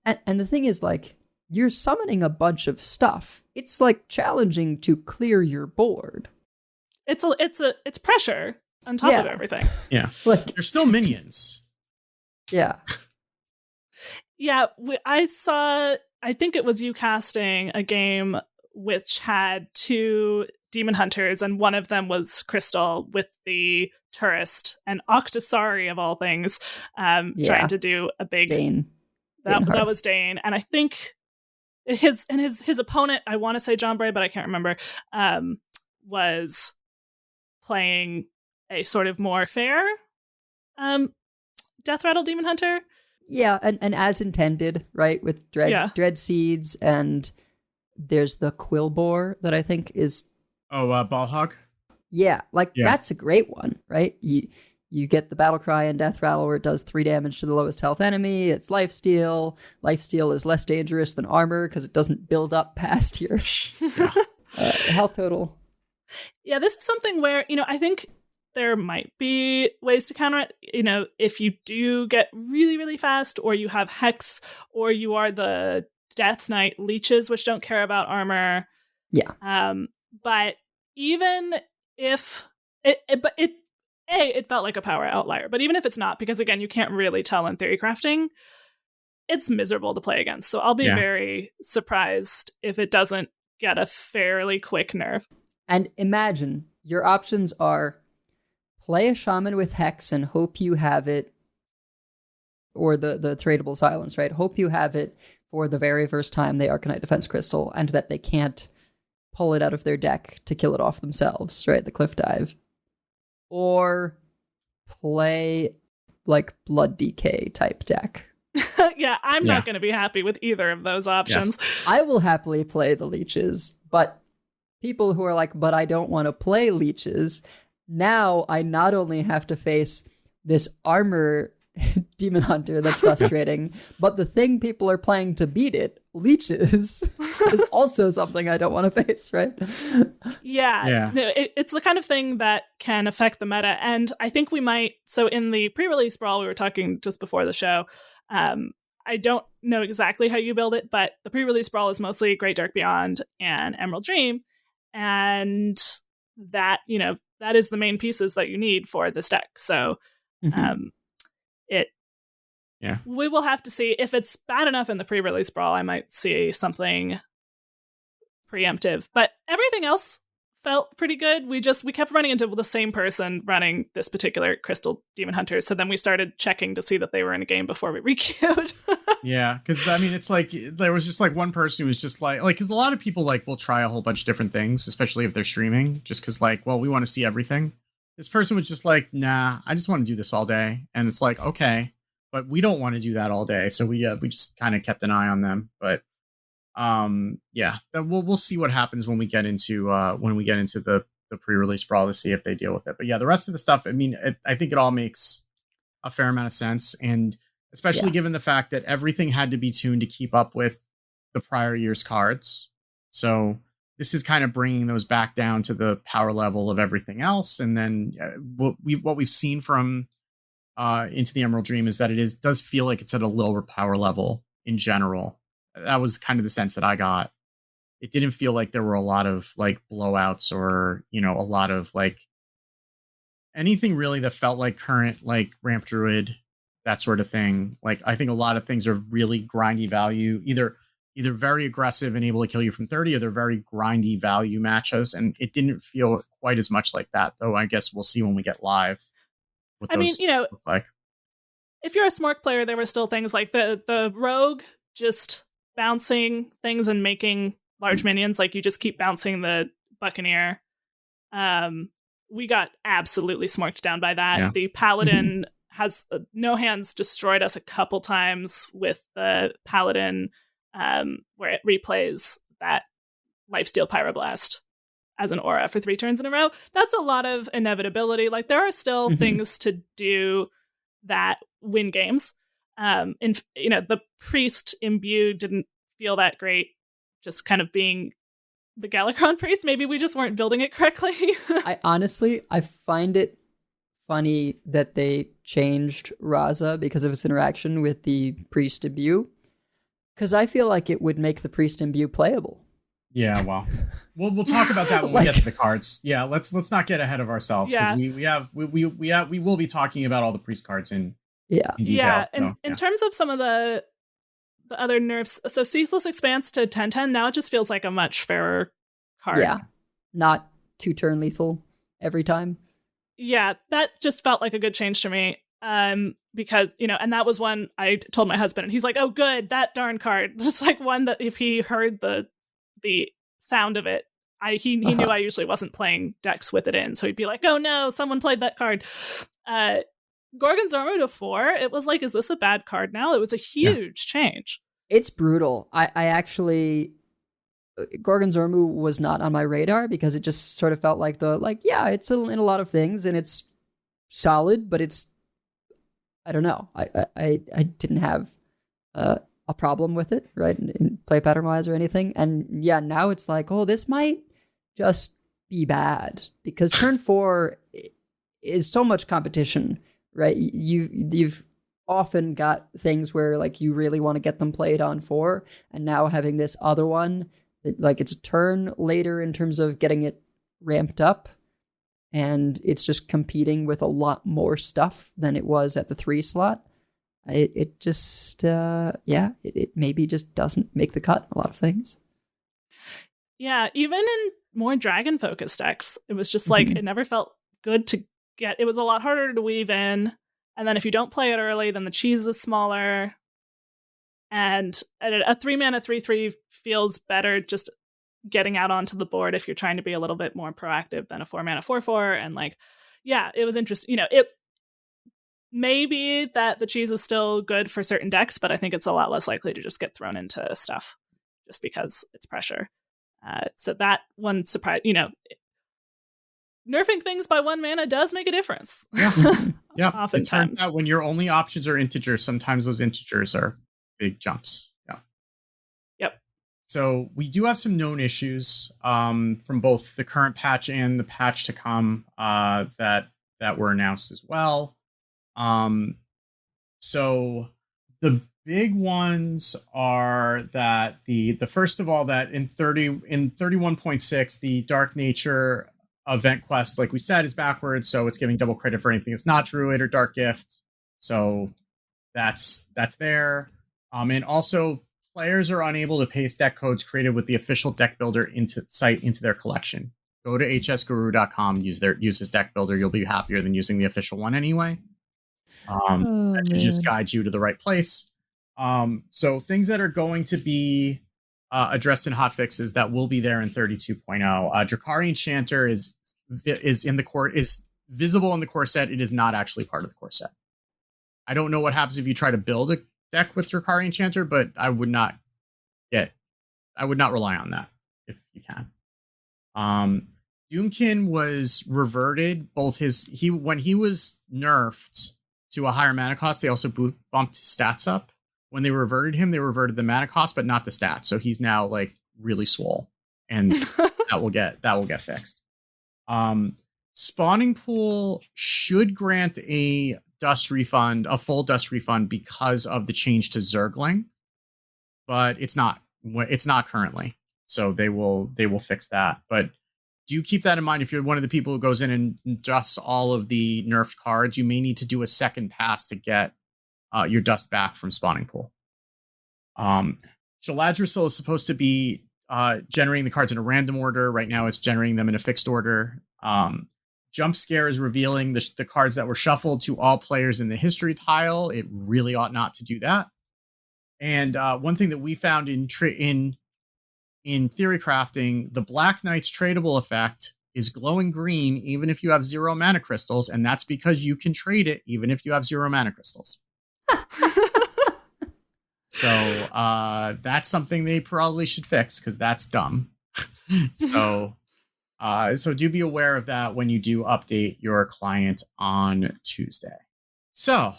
And the thing is, like, you're summoning a bunch of stuff. It's like challenging to clear your board. It's pressure on top of everything. Yeah. Like, they're still minions. Yeah. Yeah, I think it was you casting a game which had 2 demon hunters, and one of them was Crystal with the tourist, and Octasari of all things, trying to do a big Dane. That was Dane, and I think his opponent, I want to say John Bray, but I can't remember, was playing a sort of more fair Death Rattle Demon Hunter. Yeah, and as intended, right? With Dread Seeds, and there's the Quillbore that I think is... Ballhog? Yeah, that's a great one, right? You get the Battle Cry and Death Rattle where it does 3 damage to the lowest health enemy. It's Lifesteal. Lifesteal is less dangerous than armor because it doesn't build up past your health total. Yeah, this is something where, I think there might be ways to counter it. If you do get really, really fast, or you have Hex, or you are the Death Knight leeches, which don't care about armor. Yeah. But even if it felt like a power outlier, but even if it's not, because again, you can't really tell in Theorycrafting, it's miserable to play against. So I'll be very surprised if it doesn't get a fairly quick nerf. And imagine your options are play a shaman with Hex and hope you have it, or the tradable silence, right? Hope you have it for the very first time they Arcanite Defense Crystal, and that they can't pull it out of their deck to kill it off themselves, right? The Cliff Dive. Or play like Blood Decay type deck. Yeah, I'm not going to be happy with either of those options. Yes. I will happily play the leeches, but people who are like, but I don't want to play leeches, now I not only have to face this armor demon hunter that's frustrating, but the thing people are playing to beat it, leeches, is also something I don't want to face, right? Yeah. No, it's the kind of thing that can affect the meta. And I think we might, so in the pre-release brawl, we were talking just before the show, I don't know exactly how you build it, but the pre-release brawl is mostly Great Dark Beyond and Emerald Dream. And that, that is the main pieces that you need for this deck. So we will have to see. If it's bad enough in the pre-release brawl, I might see something preemptive. But everything else felt pretty good. We kept running into the same person running this particular Crystal Demon Hunter. So then we started checking to see that they were in a game before we requeued. Yeah, because I mean, it's like there was just like one person who was just like because a lot of people like will try a whole bunch of different things, especially if they're streaming, just because like, well, we want to see everything. This person was just like, nah, I just want to do this all day, and it's like, okay, but we don't want to do that all day, so we just kind of kept an eye on them, but we'll see what happens when we get into the pre-release brawl to see if they deal with it. But yeah, the rest of the stuff, I mean, I think it all makes a fair amount of sense, and especially given the fact that everything had to be tuned to keep up with the prior year's cards. So this is kind of bringing those back down to the power level of everything else. And then what we've seen from Into the Emerald Dream is that it does feel like it's at a lower power level in general. That was kind of the sense that I got. it didn't feel like there were a lot of like blowouts or, a lot of like anything really that felt like current, like Ramp Druid, that sort of thing. Like, I think a lot of things are really grindy value, either very aggressive and able to kill you from 30, or they're very grindy value matches. And it didn't feel quite as much like that, though. I guess we'll see when we get live. I mean, look like. If you're a Smork player, there were still things like the rogue just bouncing things and making large minions. Like, you just keep bouncing the Buccaneer. We got absolutely smorked down by that. Yeah. The Paladin has No Hands destroyed us a couple times with the Paladin, where it replays that Lifesteal Pyroblast as an aura for 3 turns in a row. That's a lot of inevitability. Like, there are still things to do that win games. The Priest Imbue didn't feel that great, just kind of being the Galakron Priest. Maybe we just weren't building it correctly. I find it funny that they changed Raza because of its interaction with the Priest Imbue, because I feel like it would make the Priest Imbue playable. Yeah, well, we'll talk about that when we get to the cards. Yeah, let's not get ahead of ourselves, because we will be talking about all the priest cards in detail. In terms of some of the other nerfs, so Ceaseless Expanse to 10/10 now it just feels like a much fairer card. Yeah, not 2-turn lethal every time. Yeah, that just felt like a good change to me. Because, and that was one I told my husband, and he's like, "Oh, good, that darn card." It's like one that if he heard the sound of it, he knew I usually wasn't playing decks with it in, so he'd be like, "Oh no, someone played that card." Gorgon's Armor to 4, it was like, is this a bad card now? It was a huge change. It's brutal. I actually, Gorgon's Ormu was not on my radar because it just sort of felt like it's in a lot of things and it's solid, but it's, I don't know. I didn't have a problem with it, right? In play pattern wise or anything. And yeah, now it's like, oh, this might just be bad because turn 4 is so much competition, right? You've often got things where like you really want to get them played on 4, and now having this other one, like it's a turn later in terms of getting it ramped up, and it's just competing with a lot more stuff than it was at the 3 slot. It just, it maybe just doesn't make the cut, a lot of things. Yeah, even in more dragon-focused decks, it was just like, it never felt good to get. It was a lot harder to weave in, and then if you don't play it early, then the cheese is smaller. And a 3-mana 3/3 feels better just getting out onto the board if you're trying to be a little bit more proactive than a 4-mana 4/4. And it was interesting. It may be that the cheese is still good for certain decks, but I think it's a lot less likely to just get thrown into stuff just because it's pressure. So that one surprise, nerfing things by 1 mana does make a difference. Yeah. Oftentimes. It turns out when your only options are integers, sometimes those integers are big jumps. Yeah. Yep. So we do have some known issues from both the current patch and the patch to come that were announced as well. So the big ones are that the first of all, that in 31.6, the Dark Nature event quest, like we said, is backwards, so it's giving double credit for anything that's not Druid or Dark Gift. So that's there. And also, players are unable to paste deck codes created with the official deck builder into their collection. Go to hsguru.com, use this deck builder. You'll be happier than using the official one anyway. That should just guide you to the right place. So things that are going to be addressed in hotfixes that will be there in 32.0. Drakari Enchanter is visible in the core set. It is not actually part of the core set. I don't know what happens if you try to build a deck with Drakari Enchanter, but I would not rely on that if you can. Doomkin was reverted. When he was nerfed to a higher mana cost, they also bumped his stats up. When they reverted him, they reverted the mana cost, but not the stats. So he's now like really swole, and that will get fixed. Spawning Pool should grant a full dust refund because of the change to Zergling, but it's not currently. So they will fix that. But do keep that in mind. If you're one of the people who goes in and dusts all of the nerfed cards, you may need to do a second pass to get your dust back from spawning pool. Shaladrisil is supposed to be generating the cards in a random order. Right now it's generating them in a fixed order. Jump Scare is revealing the cards that were shuffled to all players in the history tile. It really ought not to do that. And one thing that we found in Theorycrafting, the Black Knight's tradable effect is glowing green even if you have 0 mana crystals, and that's because you can trade it even if you have 0 mana crystals. So that's something they probably should fix, because that's dumb. So do be aware of that when you do update your client on Tuesday. So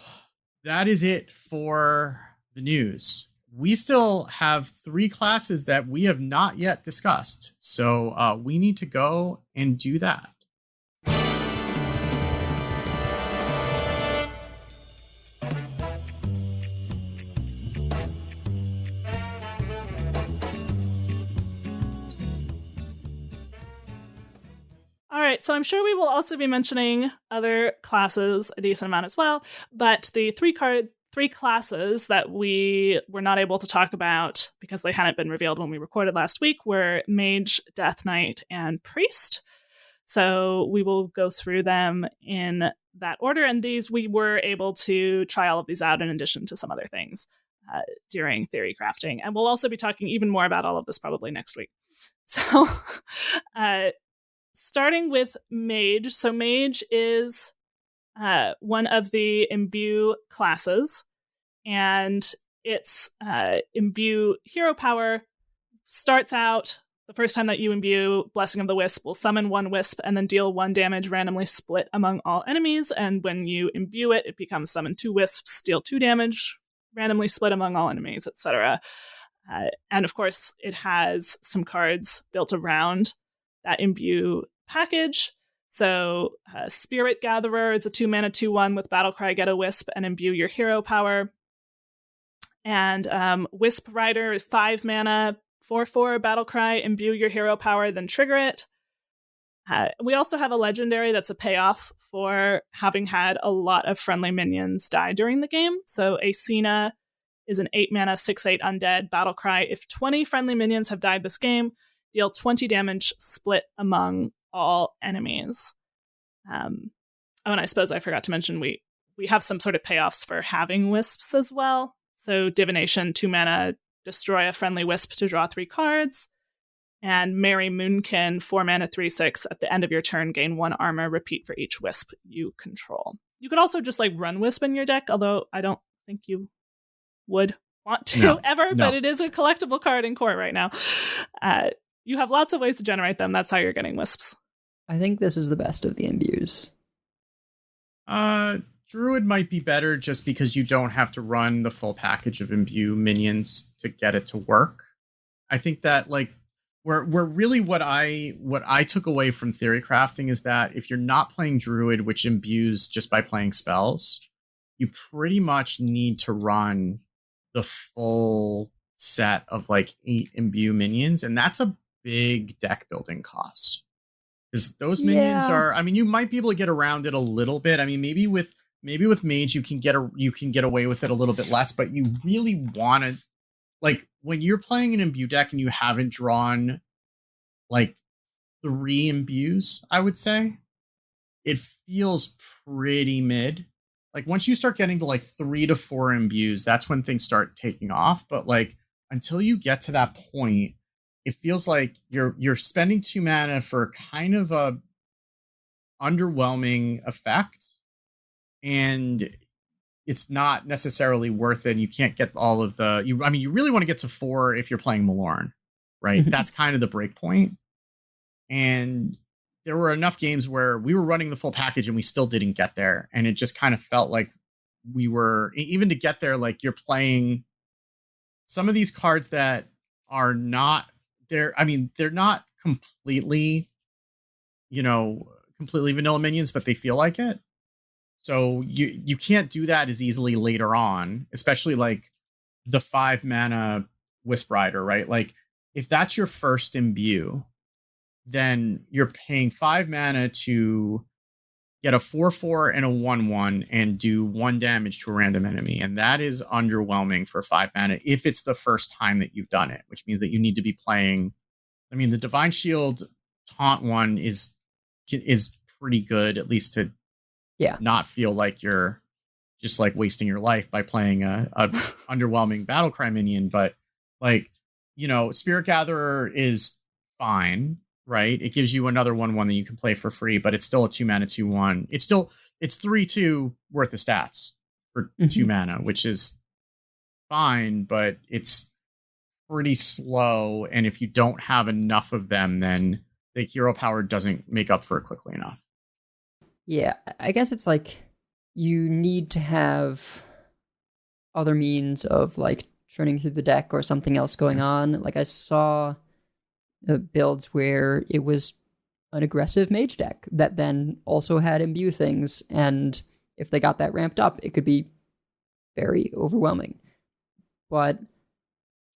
that is it for the news. We still have 3 classes that we have not yet discussed. So we need to go and do that. All right, so I'm sure we will also be mentioning other classes a decent amount as well, but the three classes that we were not able to talk about because they hadn't been revealed when we recorded last week were Mage, Death Knight, and Priest. So we will go through them in that order, and these we were able to try all of these out in addition to some other things during theory crafting, and we'll also be talking even more about all of this probably next week. So starting with Mage. So Mage is one of the imbue classes, and its imbue hero power starts out the first time that you imbue Blessing of the Wisp will summon 1 wisp and then deal 1 damage randomly split among all enemies, and when you imbue it, it becomes summon 2 wisps, deal 2 damage randomly split among all enemies, etc. And of course it has some cards built around that imbue package. So Spirit Gatherer is a 2-mana 2/1 with Battlecry, get a Wisp, and imbue your hero power. And Wisp Rider is 5 mana, 4/4 Battlecry, imbue your hero power, then trigger it. We also have a legendary that's a payoff for having had a lot of friendly minions die during the game. So Asina is an 8 mana 6/8 undead Battlecry. If 20 friendly minions have died this game, deal 20 damage split among all enemies. And I suppose I forgot to mention we have some sort of payoffs for having wisps as well. So Divination, 2 mana, destroy a friendly wisp to draw 3 cards. And Merry Moonkin, 4 mana 3/6, at the end of your turn, gain 1 armor, repeat for each wisp you control. You could also just run wisp in your deck, although I don't think you would want to but it is a collectible card in court right now. You have lots of ways to generate them. That's how you're getting wisps. I think this is the best of the imbues. Druid might be better just because you don't have to run the full package of imbue minions to get it to work. I think that where really what I took away from theory crafting is that if you're not playing Druid, which imbues just by playing spells, you pretty much need to run the full set of 8 imbue minions, and that's a big deck building cost. Because those minions are, you might be able to get around it a little bit. Maybe with Mage you can get away with it a little bit less, but you really want to, when you're playing an imbue deck and you haven't drawn 3 imbues, I would say it feels pretty mid. Once you start getting to 3 to 4 imbues, that's when things start taking off. But until you get to that point, it feels like you're spending 2 mana for kind of a underwhelming effect, and it's not necessarily worth it. You can't get all of the you really want to get to 4 if you're playing Malorn, right? That's kind of the break point. And there were enough games where we were running the full package and we still didn't get there, and it just kind of felt like we were, even to get there, you're playing some of these cards that are not they're not completely vanilla minions, but they feel like it. So you can't do that as easily later on, especially the 5 mana Wisp Rider, right? if that's your first imbue, then you're paying 5 mana to get a 4/4 and a 1/1 and do 1 damage to a random enemy. And that is underwhelming for 5 mana if it's the first time that you've done it, which means that you need to be playing. I mean, the Divine Shield taunt one is pretty good, at least to not feel like you're just like wasting your life by playing a underwhelming Battlecry minion. But like, Spirit Gatherer is fine. Right, it gives you another 1/1 that you can play for free, but it's still a 2 mana 2/1. It's 3/2 worth of stats for 2 mana, which is fine, but it's pretty slow. And if you don't have enough of them, then the hero power doesn't make up for it quickly enough. Yeah, I guess it's like you need to have other means of like churning through the deck or something else going on. Like I saw builds where it was an aggressive mage deck that then also had imbue things, and if they got that ramped up, it could be very overwhelming. But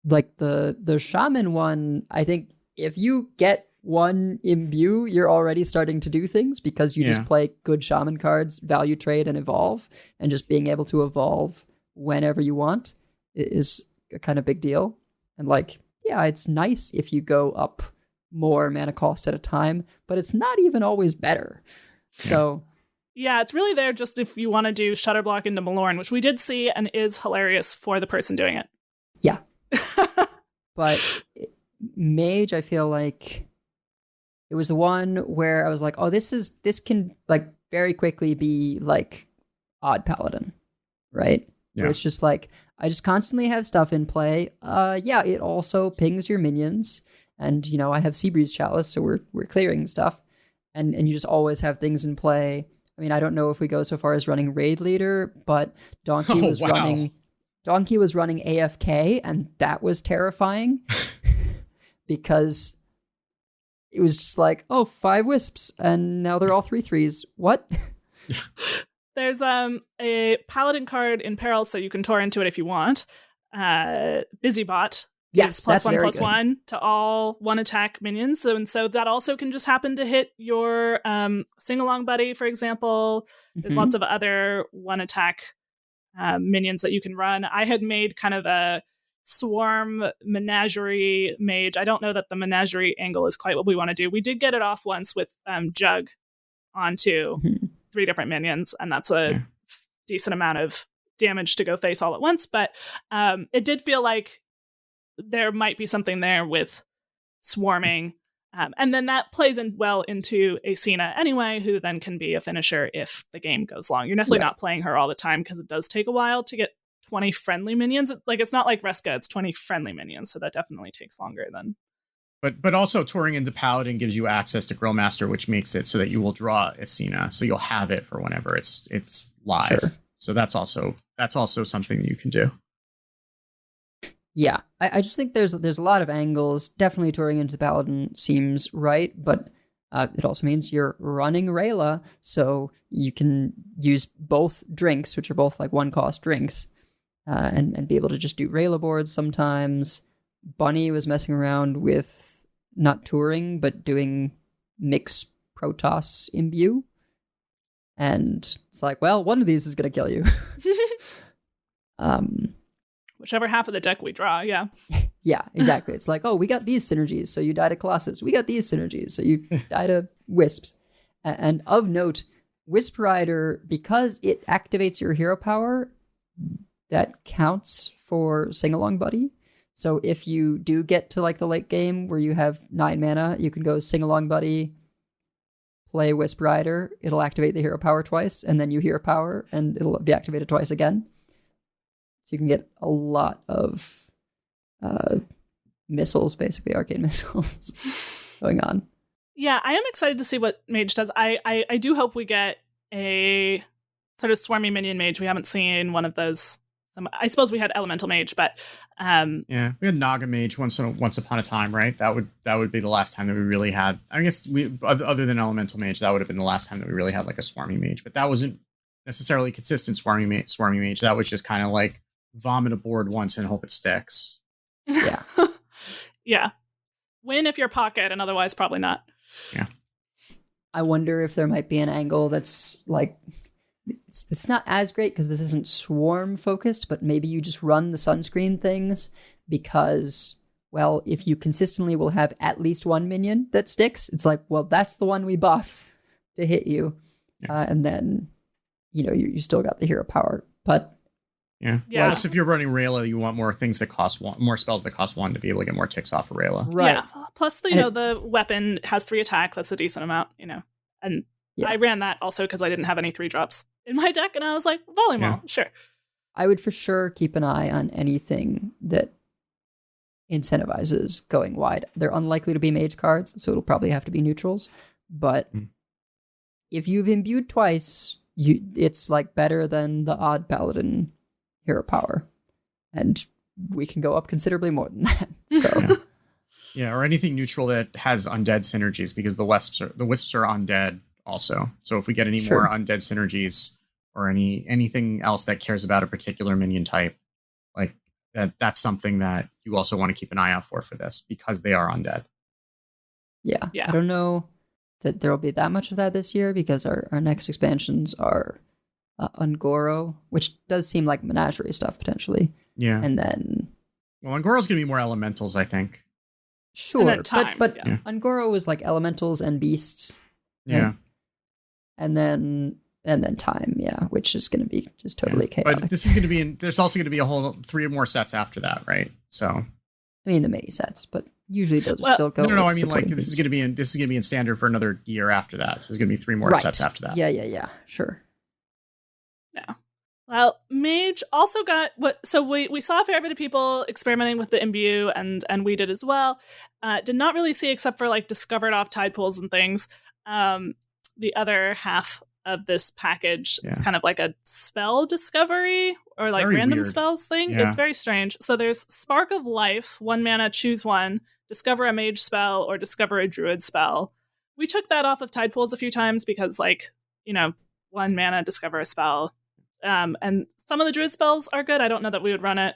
like the shaman one, I think if you get one imbue, you're already starting to do things because you just play good shaman cards, value trade, and evolve, and just being able to evolve whenever you want is a kind of big deal. And like, yeah, it's nice if you go up more mana cost at a time, but it's not even always better. So yeah, it's really there just if you want to do Shutterblock into Malorn, which we did see and is hilarious for the person doing it. Yeah. But Mage, I feel like it was the one where I was like, oh, this can like very quickly be like Odd Paladin, right? Yeah. Where it's just like, I just constantly have stuff in play. Yeah, it also pings your minions. And, I have Seabreeze Chalice, so we're clearing stuff. And you just always have things in play. I mean, I don't know if we go so far as running Raid Leader, but Donkey was running AFK, and that was terrifying. Because it was just like, oh, 5 Wisps, and now they're all 3/3s. What? There's a Paladin card in Peril, so you can Tor into it if you want. Busybot. Yes, that's very good. +1/+1 to all 1 attack minions. So that also can just happen to hit your Sing-Along Buddy, for example. There's lots of other 1 attack minions that you can run. I had made kind of a Swarm Menagerie Mage. I don't know that the Menagerie angle is quite what we want to do. We did get it off once with Jug onto 3 different minions, and that's a decent amount of damage to go face all at once. But it did feel like there might be something there with swarming. And then that plays in well into Acina anyway, who then can be a finisher if the game goes long. You're definitely not playing her all the time because it does take a while to get 20 friendly minions. Like, it's not like Reska, it's 20 friendly minions, so that definitely takes longer than. But also touring into Paladin gives you access to Grillmaster, which makes it so that you will draw Acina, so you'll have it for whenever it's live. Sure. So that's also something that you can do. Yeah, I just think there's a lot of angles. Definitely touring into the Paladin seems right, but it also means you're running Rayla, so you can use both drinks, which are both like 1-cost drinks, and be able to just do Rayla boards sometimes. Bunny was messing around with not touring, but doing mix Protoss Imbue. And it's like, well, one of these is going to kill you. Whichever half of the deck we draw, yeah. Yeah, exactly. It's like, oh, we got these synergies, so you die to Colossus. We got these synergies, so you die to Wisps. And of note, Wisp Rider, because it activates your hero power, that counts for Sing-Along Buddy. So if you do get to like the late game where you have 9 mana, you can go Sing-Along Buddy, play Wisp Rider, it'll activate the hero power twice, and then you hero power, and it'll be activated twice again. So you can get a lot of missiles, basically, arcane missiles going on. Yeah, I am excited to see what Mage does. I do hope we get a sort of swarmy minion mage. We haven't seen one of those. I suppose we had Elemental Mage, but yeah, we had Naga Mage once upon a time, right? That would be the last time that we really had. I guess other than Elemental Mage, that would have been the last time that we really had like a swarmy mage. But that wasn't necessarily consistent swarmy mage. That was just kind of like vomit a board once and hope it sticks. Yeah. Yeah. win if you're pocket, and otherwise probably not. Yeah. I wonder if there might be an angle that's like, it's not as great because this isn't swarm focused, but maybe you just run the sunscreen things because, well, if you consistently will have at least one minion that sticks, it's like, well, that's the one we buff to hit you. Yeah. And then, you still got the hero power. But yeah. Plus, if you're running Rayla, you want more things that cost one, more spells that cost one to be able to get more ticks off of Rayla. Right. Yeah. Plus, the weapon has 3 attack. That's a decent amount, And I ran that also because I didn't have any 3-drops in my deck, and I was like, volleyball, sure. I would for sure keep an eye on anything that incentivizes going wide. They're unlikely to be mage cards, so it'll probably have to be neutrals. But if you've imbued twice, it's like better than the odd paladin hero power, and we can go up considerably more than that. So, or anything neutral that has undead synergies, because the wisps are undead also. So if we get any more undead synergies or anything else that cares about a particular minion type, like that's something that you also want to keep an eye out for this, because they are undead. Yeah. I don't know that there will be that much of that this year, because our next expansions are Ungoro, which does seem like menagerie stuff potentially. Yeah. And then, well, Ungoro's going to be more elementals, I think. Sure, but yeah. Ungoro was like elementals and beasts. Yeah. Right? And then time, which is going to be just totally chaotic. But this is going to be there's also going to be a whole 3 more sets after that, right? So, I mean, the mini sets, but usually those will still go. No. I mean, like this is going to be in standard for another year after that. So there's going to be 3 more sets after that. Yeah. Sure. Yeah. Well, Mage also got so we saw a fair bit of people experimenting with the imbue, and we did as well. Did not really see, except for like discovered off tide pools and things. The other half of this package, it's kind of like a spell discovery or like very random weird. spells thing. Yeah. It's very strange. So there's Spark of Life, 1 mana, choose one, discover a mage spell or discover a druid spell. We took that off of tide pools a few times because 1 mana, discover a spell. And some of the druid spells are good. I don't know that we would run it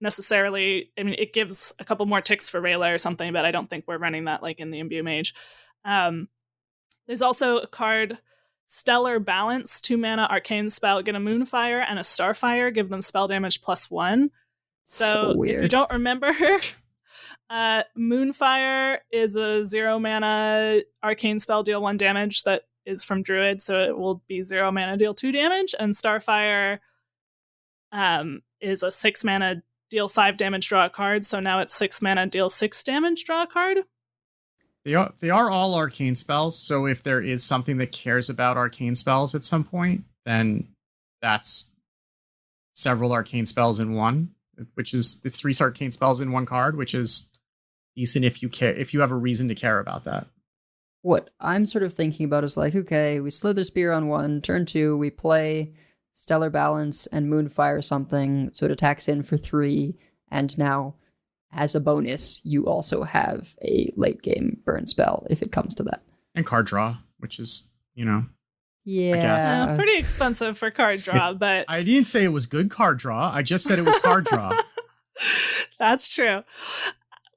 necessarily. I mean, it gives a couple more ticks for Rayla or something, but I don't think we're running that like in the imbue mage. There's also a card, Stellar Balance, 2 mana arcane spell, get a Moonfire and a Starfire, give them spell damage +1. So weird. If you don't remember, Moonfire is a 0 mana arcane spell, deal 1 damage that is from Druid, so it will be 0 mana, deal 2 damage, and Starfire is a 6 mana, deal 5 damage, draw a card, so now it's 6 mana, deal 6 damage, draw a card. They are all arcane spells, so if there is something that cares about arcane spells at some point, then that's several arcane spells in one, which is the 3 arcane spells in one card, which is decent if you have a reason to care about that. What I'm sort of thinking about is like, okay, we Slither Spear on 1, turn 2, we play Stellar Balance and Moonfire something, so it attacks in for 3, and now, as a bonus, you also have a late game burn spell if it comes to that. And card draw, which is, Yeah. I guess. Pretty expensive for card draw, but I didn't say it was good card draw. I just said it was card draw. That's true.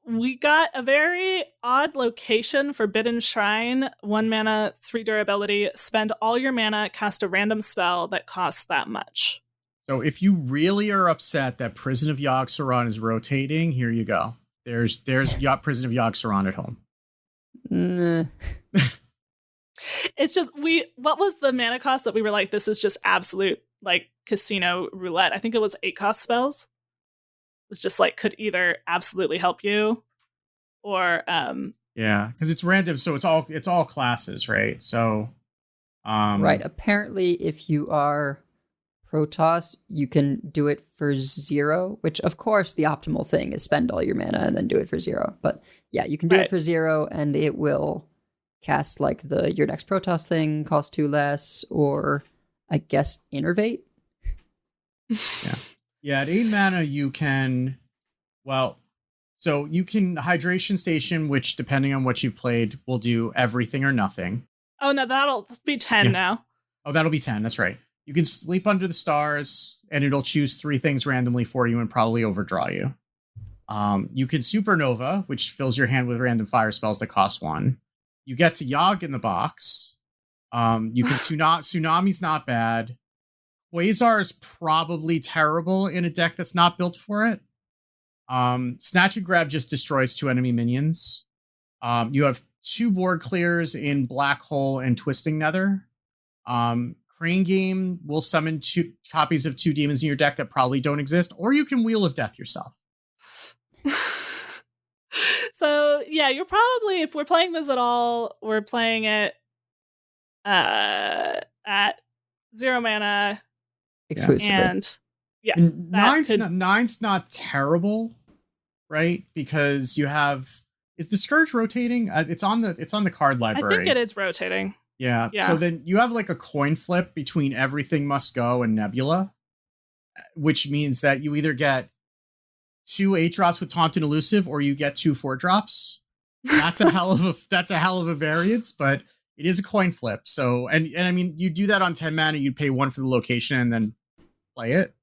We got a very odd location, Forbidden Shrine, 1 mana, 3 durability, spend all your mana, cast a random spell that costs that much. So if you really are upset that Prison of Yogg-Saron is rotating, here you go. There's Prison of Yogg-Saron at home. Nah. It's just, what was the mana cost that we were like, this is just absolute like casino roulette? I think it was 8 cost spells. It was just like, could either absolutely help you or yeah, because it's random, so it's all classes, right? So right. Apparently, if you are Protoss, you can do it for 0, which of course the optimal thing is spend all your mana and then do it for 0. But yeah, you can do it for 0 and it will cast like your next Protoss thing, cost 2 less, or I guess Innervate. Yeah, at 8 mana you can, so you can Hydration Station, which depending on what you've played will do everything or nothing. Oh no, that'll be 10 now. Oh, that'll be 10, that's right. You can Sleep Under the Stars, and it'll choose 3 things randomly for you and probably overdraw you. You can Supernova, which fills your hand with random fire spells that cost 1. You get to Yogg in the box. You can Tsunami's not bad. Quasar is probably terrible in a deck that's not built for it. Snatch and Grab just destroys 2 enemy minions. You have 2 board clears in Black Hole and Twisting Nether. Crane Game will summon 2 copies of 2 demons in your deck that probably don't exist, or you can Wheel of Death yourself. So yeah, you're probably, if we're playing this at all, we're playing it at 0 mana Exclusively. and yeah, And nine's not terrible, right? Because you have, is the Scourge rotating? It's on the card library. I think it is rotating. Yeah. Yeah. So then you have like a coin flip between Everything Must Go and Nebula, which means that you either get 2 8-drops with Taunt and Elusive, or you get 2 4-drops. That's a hell of a variance, but it is a coin flip. So and I mean, you do that on 10 mana, you'd pay 1 for the location and then play it.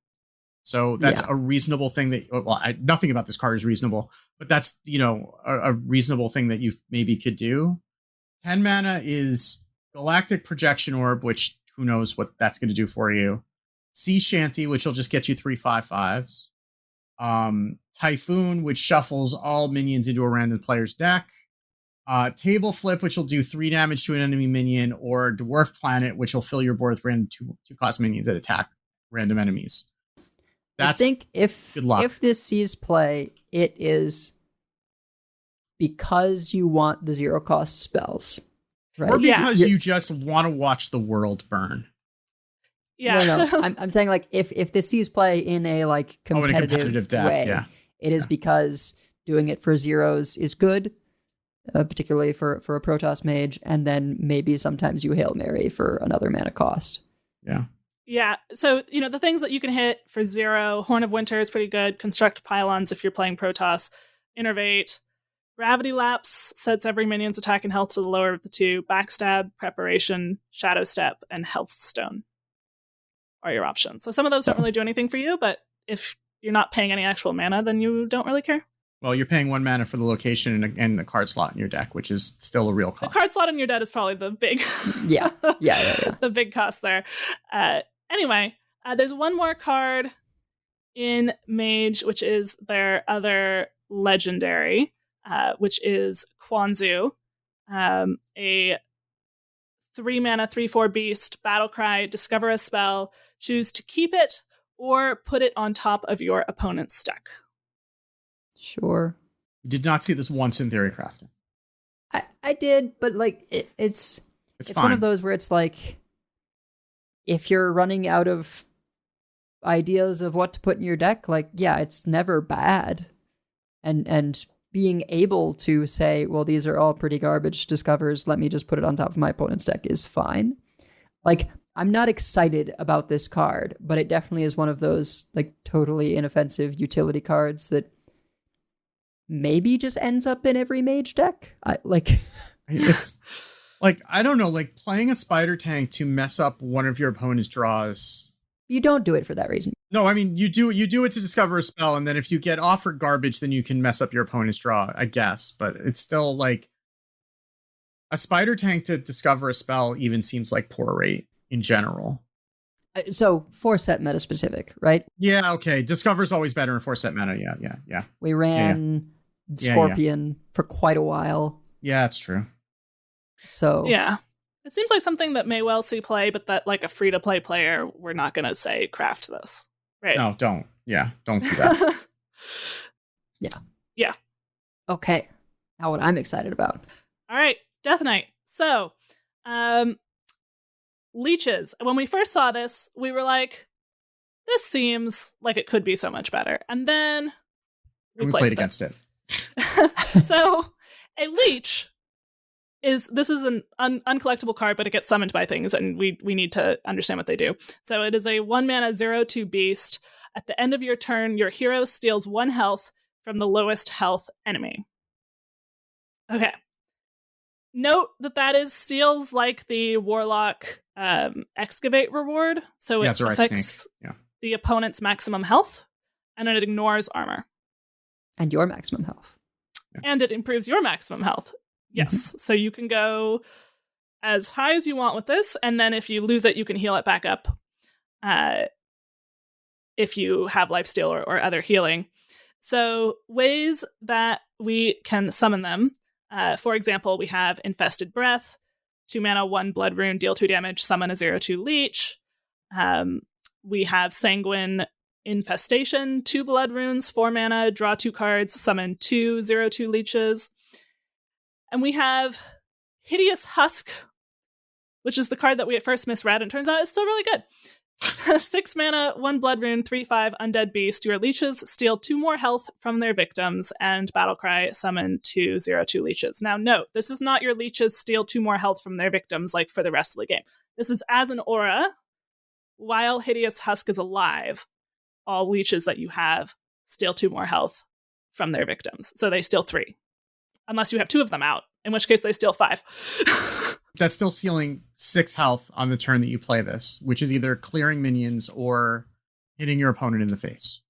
So that's a reasonable thing nothing about this card is reasonable, but that's, a reasonable thing that you maybe could do. 10 mana is Galactic Projection Orb, which who knows what that's going to do for you. Sea Shanty, which will just get you 3 5/5s. Typhoon, which shuffles all minions into a random player's deck. Table Flip, which will do 3 damage to an enemy minion, or Dwarf Planet, which will fill your board with random 2-cost minions that attack random enemies. I think good luck. if this sees play, it is because you want the 0-cost spells, right? Or because you just want to watch the world burn. Yeah. No. I'm saying, like, if this sees play in a competitive deck, way, it is because doing it for 0s is good, particularly for a Protoss Mage, and then maybe sometimes you Hail Mary for another mana cost. Yeah. Yeah, so, the things that you can hit for 0, Horn of Winter is pretty good, Construct Pylons if you're playing Protoss, Innervate, Gravity Lapse sets every minion's attack and health to the lower of the 2, Backstab, Preparation, Shadow Step, and Health Stone are your options. So some of those don't really do anything for you, but if you're not paying any actual mana, then you don't really care. Well, you're paying 1 mana for the location and the card slot in your deck, which is still a real cost. The card slot in your deck is probably the big... Yeah. the big cost there. Anyway, there's one more card in Mage, which is their other legendary, which is Quanzu, a 3 mana, 3/4 beast, battle cry, discover a spell, choose to keep it or put it on top of your opponent's deck. Sure. Did not see this once in Theorycrafting. I did, but it's one of those where it's like, if you're running out of ideas of what to put in your deck, it's never bad. And being able to say, well, these are all pretty garbage discovers, let me just put it on top of my opponent's deck is fine. I'm not excited about this card, but it definitely is one of those totally inoffensive utility cards that maybe just ends up in every Mage deck. It's I don't know, playing a spider tank to mess up one of your opponent's draws. You don't do it for that reason. No, I mean, you do it to discover a spell, and then if you get offered garbage, then you can mess up your opponent's draw, I guess. But it's still a spider tank to discover a spell even seems like poor rate in general. So 4-set meta specific, right? Yeah, okay. Discover's always better in 4-set meta. Yeah. We ran Scorpion for quite a while. Yeah, that's true. So yeah, it seems like something that may well see play, but that a free-to-play player, we're not going to say craft this, right? No, don't. Yeah, don't do that. Yeah. Okay, now what I'm excited about. All right, Death Knight. So, leeches. When we first saw this, we were like, this seems like it could be so much better. And then we played against it. So, a leech is an uncollectible card, but it gets summoned by things, and we need to understand what they do. So it is a 1 mana 0/2 beast. At the end of your turn, your hero steals 1 health from the lowest health enemy. Okay. Note that is steals like the Warlock Excavate reward. So it affects the opponent's maximum health, and it ignores armor. And your maximum health. And it improves your maximum health. Yes. So you can go as high as you want with this, and then if you lose it, you can heal it back up if you have lifesteal or other healing. So ways that we can summon them. For example, we have Infested Breath, 2 mana, 1 blood rune, deal 2 damage, summon a 0/2 leech. We have Sanguine Infestation, 2 blood runes, 4 mana, draw 2 cards, summon 2 0/2 leeches. And we have Hideous Husk, which is the card that we at first misread, and turns out it's still really good. 6 mana, 1 blood rune, 3/5 undead beast. Your leeches steal 2 more health from their victims, and Battlecry summon 2 0/2 leeches. Now, note, this is not your leeches steal 2 more health from their victims like for the rest of the game. This is as an aura, while Hideous Husk is alive, all leeches that you have steal 2 more health from their victims. So they steal 3. Unless you have 2 of them out, in which case they steal 5. That's still stealing 6 health on the turn that you play this, which is either clearing minions or hitting your opponent in the face.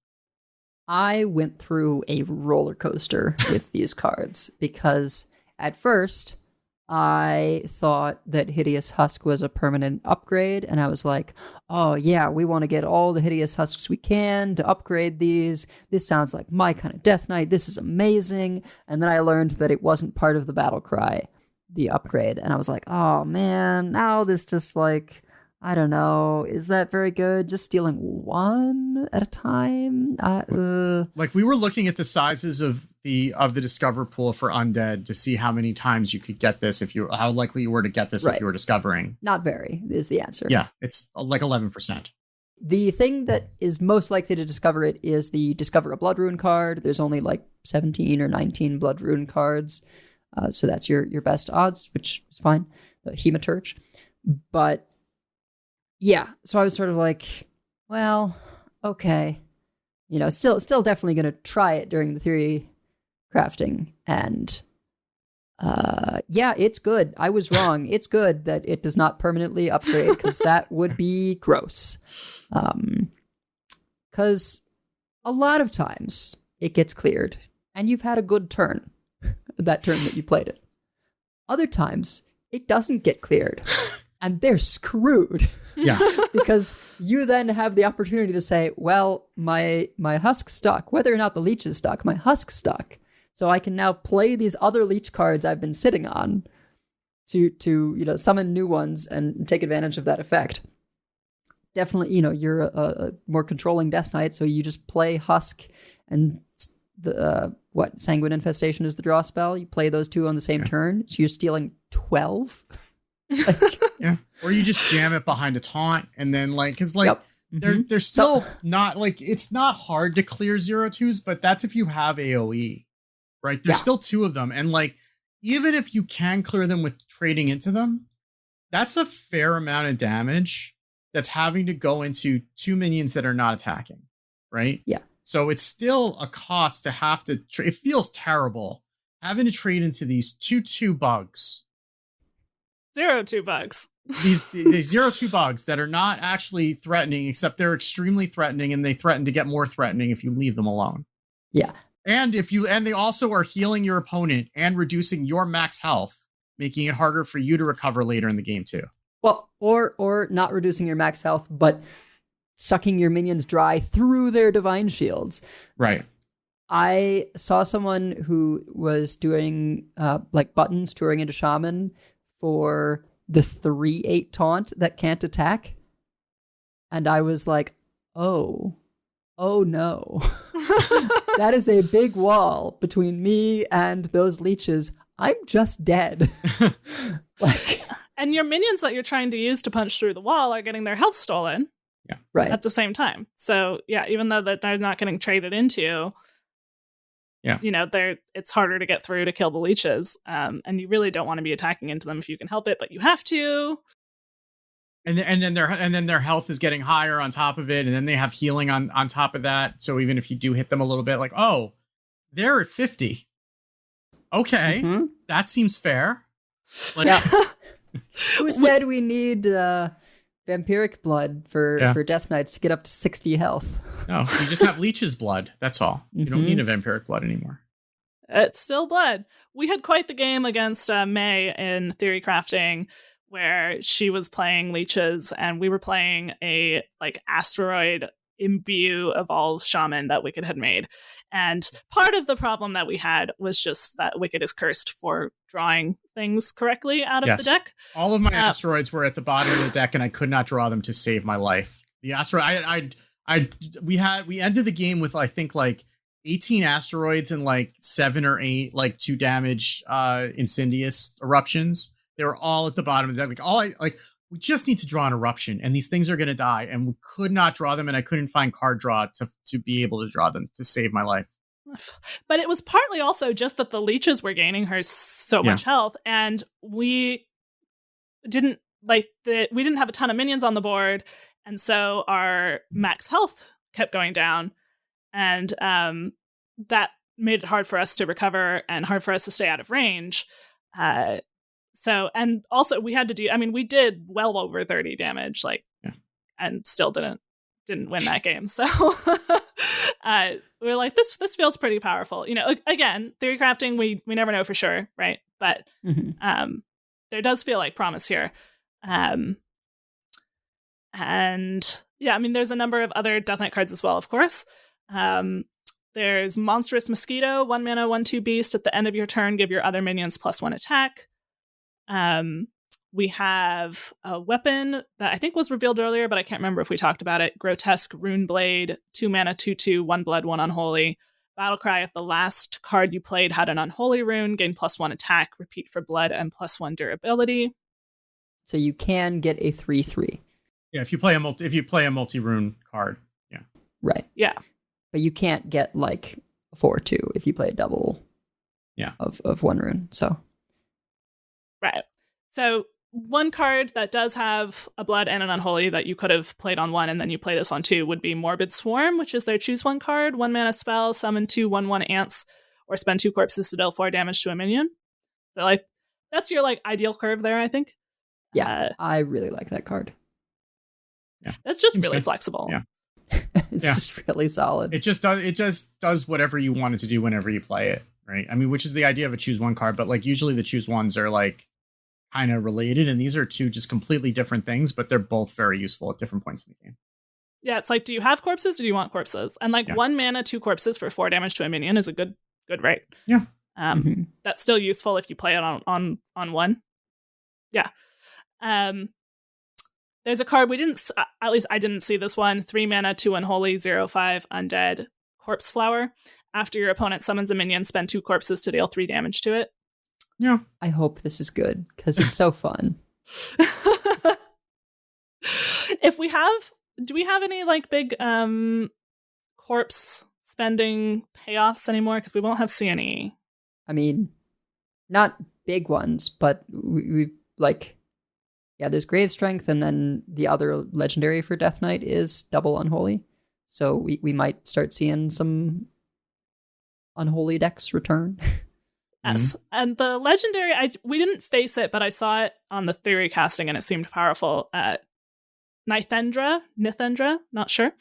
I went through a roller coaster with these cards because at first I thought that Hideous Husk was a permanent upgrade, and I was like, oh yeah, we want to get all the Hideous Husks we can to upgrade these. This sounds like my kind of Death Knight. This is amazing. And then I learned that it wasn't part of the battle cry, the upgrade. And I was like, oh man, now this just like, I don't know, is that very good? Just stealing 1 at a time? Like we were looking at the sizes of the discover pool for undead to see how many times you could get this, how likely you were to get this if you were discovering. Not very is the answer. Yeah, it's like 11%. The thing that is most likely to discover it is the Discover a Blood Rune card. There's only like 17 or 19 Blood Rune cards. So that's your best odds, which is fine. The Hematurge. But yeah, so I was sort of like, well, okay. You know, still definitely going to try it during the theory crafting. And yeah, it's good. I was wrong. It's good that it does not permanently upgrade because that would be gross. Because a lot of times it gets cleared and you've had a good turn, that turn that you played it. Other times it doesn't get cleared and they're screwed. Yeah. Because you then have the opportunity to say, well, my husk stuck. Whether or not the leech is stuck, my husk stuck. So I can now play these other leech cards I've been sitting on to summon new ones and take advantage of that effect. Definitely, you're a more controlling Death Knight, so you just play Husk and the Sanguine Infestation is the draw spell. You play those 2 on the same turn, so you're stealing 12. Yeah, or you just jam it behind a taunt, and then Yep. they're still not it's not hard to clear 0/2s, but that's if you have AOE, right? There's still 2 of them, and even if you can clear them with trading into them, that's a fair amount of damage that's having to go into 2 minions that are not attacking, right? Yeah. So it's still a cost to have to. It feels terrible having to trade into these 2/2 bugs. 0/2 bugs. These 0/2 bugs that are not actually threatening, except they're extremely threatening, and they threaten to get more threatening if you leave them alone. Yeah. And they also are healing your opponent and reducing your max health, making it harder for you to recover later in the game too. Well, or not reducing your max health, but sucking your minions dry through their divine shields. Right. I saw someone who was doing buttons touring into shaman for the 3/8 taunt that can't attack. And I was like, oh no. That is a big wall between me and those leeches. I'm just dead. And your minions that you're trying to use to punch through the wall are getting their health stolen. Yeah. Right. At the same time. So yeah, even though that they're not getting traded into, it's harder to get through to kill the leeches. And you really don't want to be attacking into them if you can help it, but you have to. And then their health is getting higher on top of it, and then they have healing on top of that. So even if you do hit them a little bit, they're at 50. Okay, That seems fair. Who said we need vampiric blood for Death Knights to get up to 60 health. No, you just have Leech's blood. That's all. You don't need a vampiric blood anymore. It's still blood. We had quite the game against May in Theorycrafting, where she was playing leeches and we were playing a asteroid imbue evolved shaman that Wicked had made. And part of the problem that we had was just that Wicked is cursed for drawing things correctly out of the deck. All of my asteroids were at the bottom of the deck and I could not draw them to save my life. The asteroid we ended the game with I think 18 asteroids and 7 or 8 2 damage incendious eruptions. They were all at the bottom of the deck. We just need to draw an eruption and these things are going to die, and we could not draw them, and I couldn't find card draw to be able to draw them to save my life. But it was partly also just that the leeches were gaining her so much health, and we didn't we didn't have a ton of minions on the board, and so our max health kept going down, and that made it hard for us to recover and hard for us to stay out of range. So, and also we had to do, we did well over 30 damage, and still didn't win that game. So we were like, this feels pretty powerful. Again, Theorycrafting, we never know for sure, right? But there does feel like promise here. And yeah, there's a number of other Death Knight cards as well, of course. There's Monstrous Mosquito, 1 mana, 1/2 beast. At the end of your turn, give your other minions +1 attack. We have a weapon that I think was revealed earlier, but I can't remember if we talked about it. Grotesque Rune Blade, 2 mana, 2/2, 1 blood, 1 unholy. Battlecry: if the last card you played had an unholy rune, gain +1 attack, repeat for blood, and +1 durability. So you can get a 3/3. Yeah, if you play a multi-rune card. Yeah. Right. Yeah. But you can't get a 4/2 if you play a double of 1 rune. So right. So one card that does have a blood and an unholy that you could have played on 1 and then you play this on 2 would be Morbid Swarm, which is their choose 1 card, 1 mana spell, summon 2 1/1 ants, or spend 2 corpses to deal 4 damage to a minion. So that's your ideal curve there, I think. Yeah, I really like that card. Yeah, that's just really flexible. Yeah, it's just really solid. It just does whatever you want it to do whenever you play it, right? Which is the idea of a choose 1 card, but usually the choose 1s are kind of related, and these are 2 just completely different things, but they're both very useful at different points in the game. Yeah, it's do you have corpses or do you want corpses? And 1 mana, 2 corpses for 4 damage to a minion is a good rate. Yeah. That's still useful if you play it on 1. Yeah. There's a card we didn't, at least I didn't see this one, 3 mana, 2 unholy, 0/5 undead, Corpse Flower. After your opponent summons a minion, spend 2 corpses to deal 3 damage to it. Yeah. I hope this is good because it's so fun. Do we have any big corpse spending payoffs anymore? Because we won't have CNE. Not big ones, but we there's Grave Strength, and then the other legendary for Death Knight is double unholy. So we might start seeing some unholy decks return. Yes, and the legendary, we didn't face it, but I saw it on the theory casting, and it seemed powerful. Nithendra, not sure.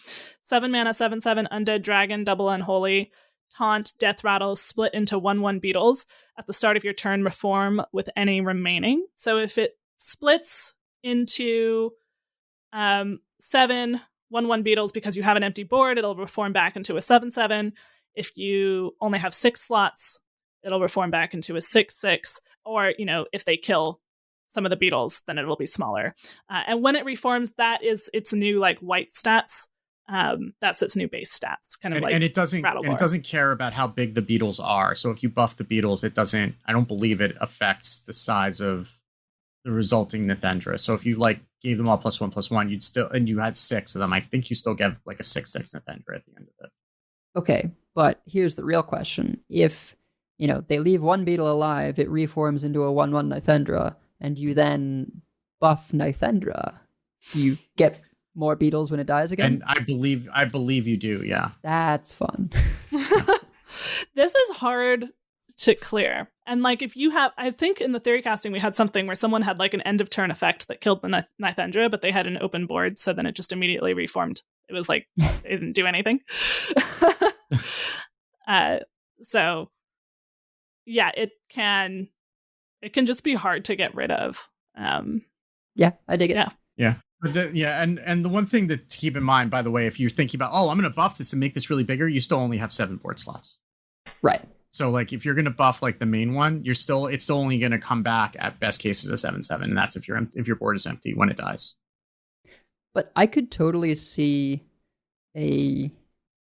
7 mana, 7/7 undead dragon, double unholy, taunt, death rattles, split into 1/1 beetles. At the start of your turn, reform with any remaining. So if it splits into 7 1/1 beetles because you have an empty board, it'll reform back into a 7/7. If you only have 6 slots, it'll reform back into a 6/6, or, if they kill some of the beetles, then it'll be smaller. And when it reforms, that is its new white stats. That's its new base stats, and it doesn't care about how big the beetles are. So if you buff the beetles, I don't believe it affects the size of the resulting Nithendra. So if you gave them all +1/+1, you'd still, and you had 6 of them, I think you still get a 6/6 Nithendra at the end of it. Okay, but here's the real question: if they leave 1 beetle alive, it reforms into a 1/1 Nithendra, and you then buff Nithendra, you get more beetles when it dies again? And I believe you do, yeah. That's fun. This is hard to clear. And like if you have, I think in the theory casting we had something where someone had like an end of turn effect that killed the Nithendra, but they had an open board, so then it just immediately reformed. It was like it didn't do anything. So yeah, it can just be hard to get rid of. Yeah, I dig it. Yeah. But and the one thing to keep in mind, by the way, if you're thinking about, I'm going to buff this and make this really bigger, you still only have 7 board slots. Right. So like if you're going to buff like the main one, it's still only going to come back at best case as a 7/7, and that's if your board is empty when it dies. But I could totally see a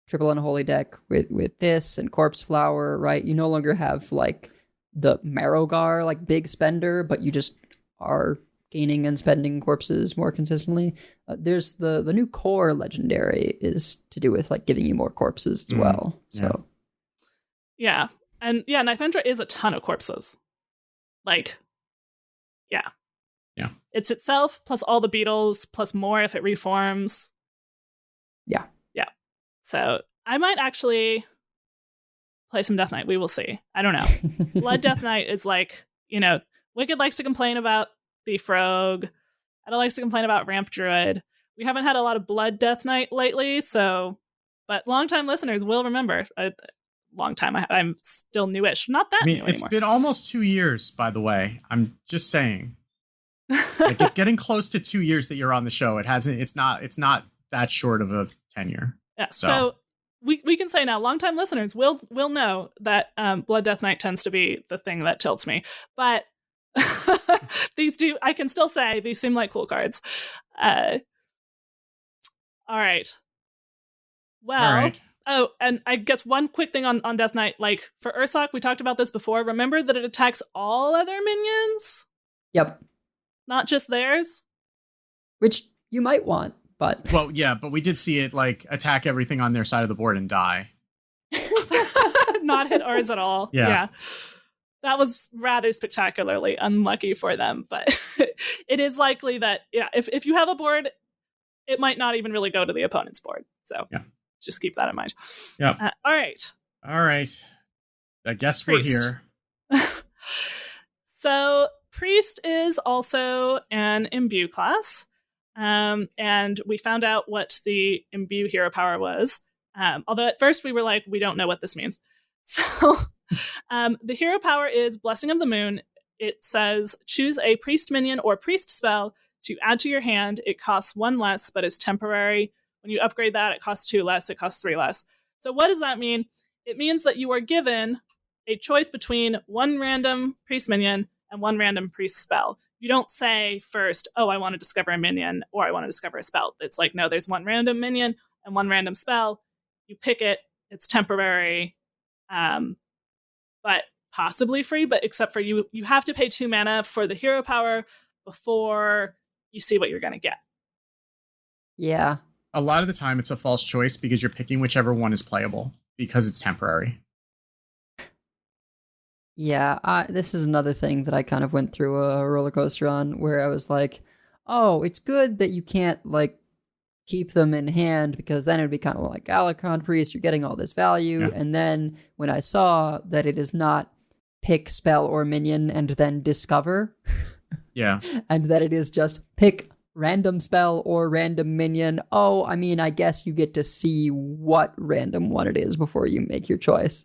triple unholy deck with this and Corpse Flower, right? You no longer have like the Marrowgar, like big spender, but you just are gaining and spending corpses more consistently. There's the new core legendary is to do with like giving you more corpses as well. So yeah. And yeah, Nithendra is a ton of corpses. Like, yeah. Yeah. It's itself plus all the beetles plus more if it reforms. Yeah. Yeah. So I might actually play some Death Knight. We will see. I don't know. Blood Death Knight is like, Wicked likes to complain about Thief Rogue. Ada likes to complain about Ramp Druid. We haven't had a lot of Blood Death Knight lately, but longtime listeners will remember. Long time. I'm still newish. Not that new it's anymore. Been almost 2 years, by the way. I'm just saying. Like it's getting close to 2 years that you're on the show. It's not that short of a tenure. Yeah. So we can say now, longtime listeners will know that Blood Death Knight tends to be the thing that tilts me. But I can still say these seem like cool cards. All right. Well, all right. Oh, and I guess one quick thing on Death Knight, like for Ursoc, we talked about this before. Remember that it attacks all other minions? Yep. Not just theirs? Which you might want, but... Well, yeah, but we did see it like attack everything on their side of the board and die. Not hit ours at all. Yeah. That was rather spectacularly unlucky for them, but it is likely that, if you have a board, it might not even really go to the opponent's board. So just keep that in mind. Yeah. All right. I guess Priest. We're here. So Priest is also an imbue class. And we found out what the imbue hero power was. Although at first we were like, we don't know what this means. So the hero power is Blessing of the Moon. It says, choose a priest minion or priest spell to add to your hand. It costs 1 less, but is temporary. When you upgrade that, it costs 2 less. It costs 3 less. So what does that mean? It means that you are given a choice between 1 random priest minion and 1 random priest spell. You don't say first, I want to discover a minion or I want to discover a spell. It's like, no, there's 1 random minion and 1 random spell. You pick it. It's temporary, but possibly free. But except for you have to pay 2 mana for the hero power before you see what you're going to get. Yeah. A lot of the time it's a false choice because you're picking whichever one is playable because it's temporary. Yeah, this is another thing that I kind of went through a roller coaster on where I was like, oh, it's good that you can't like keep them in hand because then it would be kind of like Galakron Priest, you're getting all this value. Yeah. And then when I saw that it is not pick spell or minion and then discover, Yeah. and that it is just pick random spell or random minion, I guess you get to see what random one it is before you make your choice.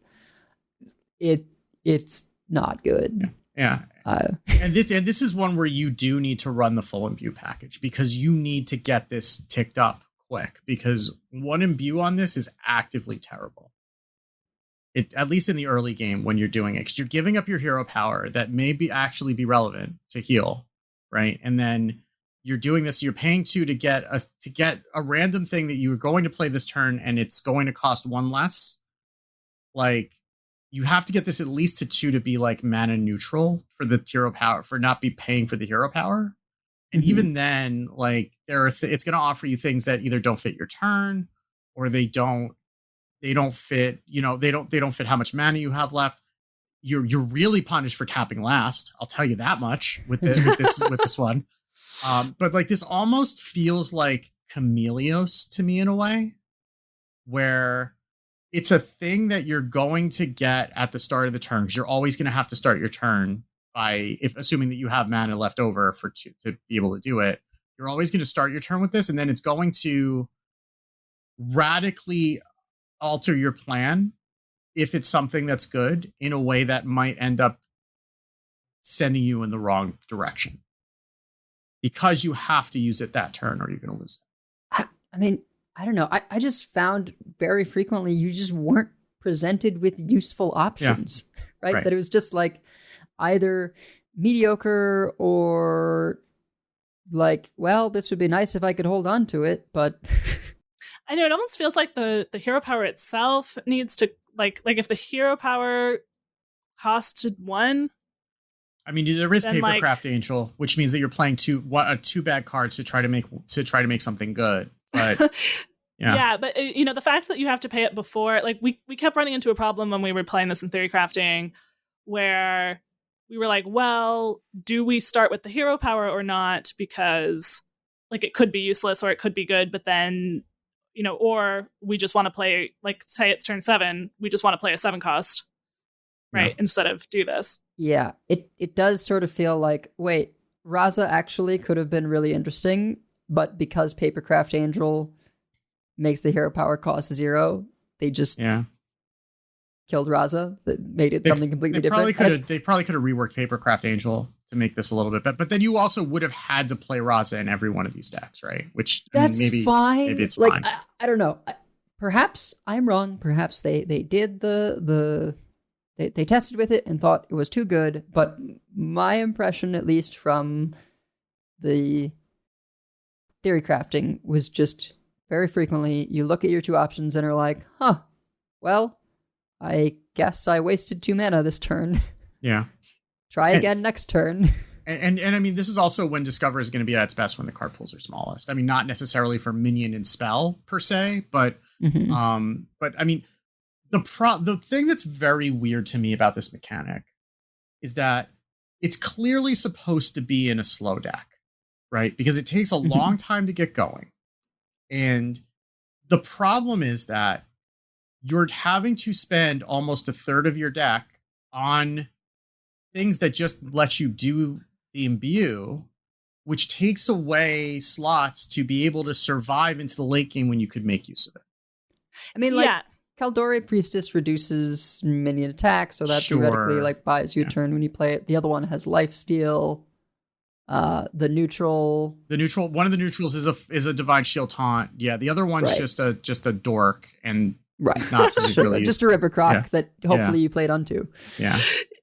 It's not good. Yeah. And this is one where you do need to run the full imbue package because you need to get this ticked up quick because 1 imbue on this is actively terrible. At least in the early game when you're doing it, because you're giving up your hero power that may actually be relevant to heal, right? And then you're doing this, you're paying 2 to get a random thing that you're going to play this turn and it's going to cost 1 less. Like, you have to get this at least to 2 to be like mana neutral for the hero power, for not be paying for the hero power. And even then, like it's going to offer you things that either don't fit your turn or they don't fit, they don't fit how much mana you have left. You're really punished for tapping last. I'll tell you that much with this one. But like this almost feels like Chameleos to me in a way where it's a thing that you're going to get at the start of the turn, because you're always going to have to start your turn assuming that you have mana left over to be able to do it. You're always going to start your turn with this, and then it's going to radically alter your plan if it's something that's good in a way that might end up sending you in the wrong direction, because you have to use it that turn or you're going to lose it. I mean, I don't know. I just found very frequently you just weren't presented with useful options, right? That it was just like either mediocre or like, well, this would be nice if I could hold on to it, but I know it almost feels like the hero power itself needs to like if the hero power costed 1. I mean, there is Papercraft Angel, which means that you're playing two bad cards to try to make something good. But yeah, but the fact that you have to pay it before, like we kept running into a problem when we were playing this in Theorycrafting, where we were like, well, do we start with the hero power or not? Because like it could be useless or it could be good, but then or we just want to play, like, say it's turn 7, we just want to play a 7 cost, right? Instead of do this. Yeah, it does sort of feel like, wait, Raza actually could have been really interesting, but because Papercraft Angel makes the hero power cost 0, they just killed Raza. That made it something completely different. They probably could have reworked Papercraft Angel to make this a little bit better, but then you also would have had to play Raza in every one of these decks, right? Which that's fine. Maybe it's like, fine. I don't know. Perhaps I'm wrong. Perhaps they did they tested with it and thought it was too good. But my impression, at least from the theory crafting, was just very frequently you look at your 2 options and are like, well, I guess I wasted 2 mana this turn. Yeah. Try again next turn. And I mean, this is also when Discover is going to be at its best when the card pools are smallest. I mean, not necessarily for minion and spell per se, but but I mean, the thing that's very weird to me about this mechanic is that it's clearly supposed to be in a slow deck, right? Because it takes a long time to get going. And the problem is that you're having to spend almost a third of your deck on things that just let you do the imbue, which takes away slots to be able to survive into the late game when you could make use of it. I mean, like, Kaldori Priestess reduces minion attack, so that theoretically like buys you a turn when you play it. The other one has lifesteal. The neutral one of the neutrals is a Divine Shield taunt. Yeah, the other one's just a dork, and it's not particularly just a river croc that hopefully you played onto.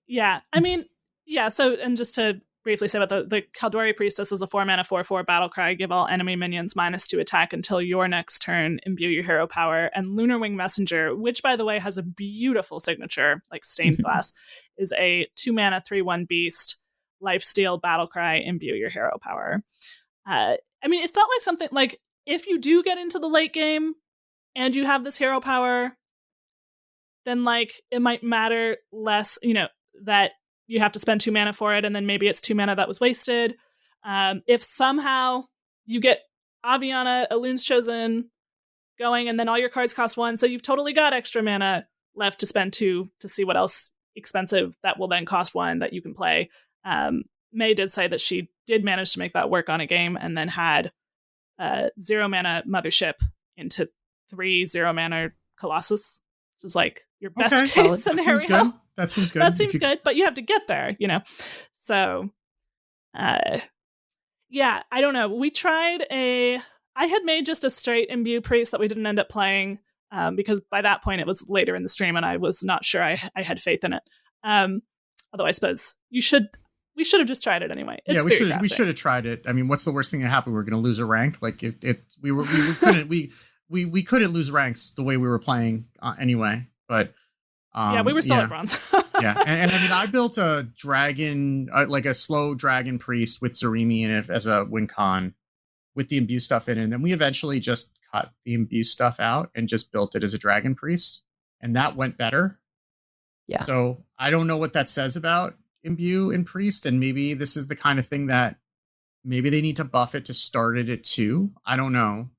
Yeah. I mean, so, and just to briefly say about the Kaldori Priestess is a 4-mana 4/4 battle cry. Give all enemy minions -2 attack until your next turn. Imbue your hero power. And Lunar Wing Messenger, which by the way has a beautiful signature, like stained glass, is a 2-mana 3/1 beast. Lifesteal battle cry. Imbue your hero power. I mean, it felt like something like if you do get into the late game and you have this hero power, then like it might matter less, that you have to spend 2 mana for it, and then maybe it's 2 mana that was wasted. If somehow you get Aviana, Elun's Chosen going, and then all your cards cost 1, so you've totally got extra mana left to spend 2 to see what else expensive that will then cost 1 that you can play. May did say that she did manage to make that work on a game, and then had 0 mana Mothership into 3 0-mana Colossus, which is like your best case scenario. That seems good. That seems good, but you have to get there, So, I don't know. We tried I had made just a straight imbue priest that we didn't end up playing because by that point it was later in the stream and I was not sure I had faith in it. Although I suppose we should have just tried it anyway. It's we should have tried it. I mean, what's the worst thing that happened? We were going to lose a rank. Like we couldn't lose ranks the way we were playing anyway. But we were still at bronze. And I mean, I built a dragon, like a slow dragon priest with Zarimi in it as a win con with the imbue stuff in it. And then we eventually just cut the imbue stuff out and just built it as a dragon priest, and that went better. Yeah. So I don't know what that says about imbue and priest, and maybe this is the kind of thing that maybe they need to buff it to start it at 2. I don't know.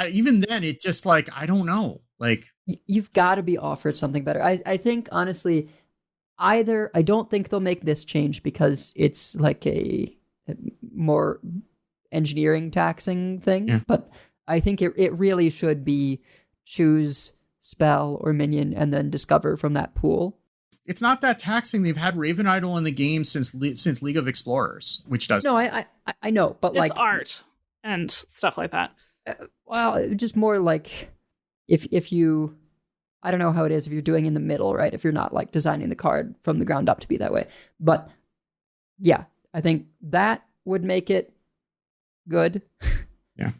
even then, it just like, I don't know. Like, You've got to be offered something better. I think, honestly, either I don't think they'll make this change because it's like a more engineering taxing thing, but I think it really should be choose spell or minion and then discover from that pool. It's not that taxing. They've had Raven Idol in the game since League of Explorers, which does. No, I know, but It's like art and stuff like that. Well, just more like if you, I don't know how it is if you're doing in the middle, right? If you're not like designing the card from the ground up to be that way. But yeah, I think that would make it good. Yeah.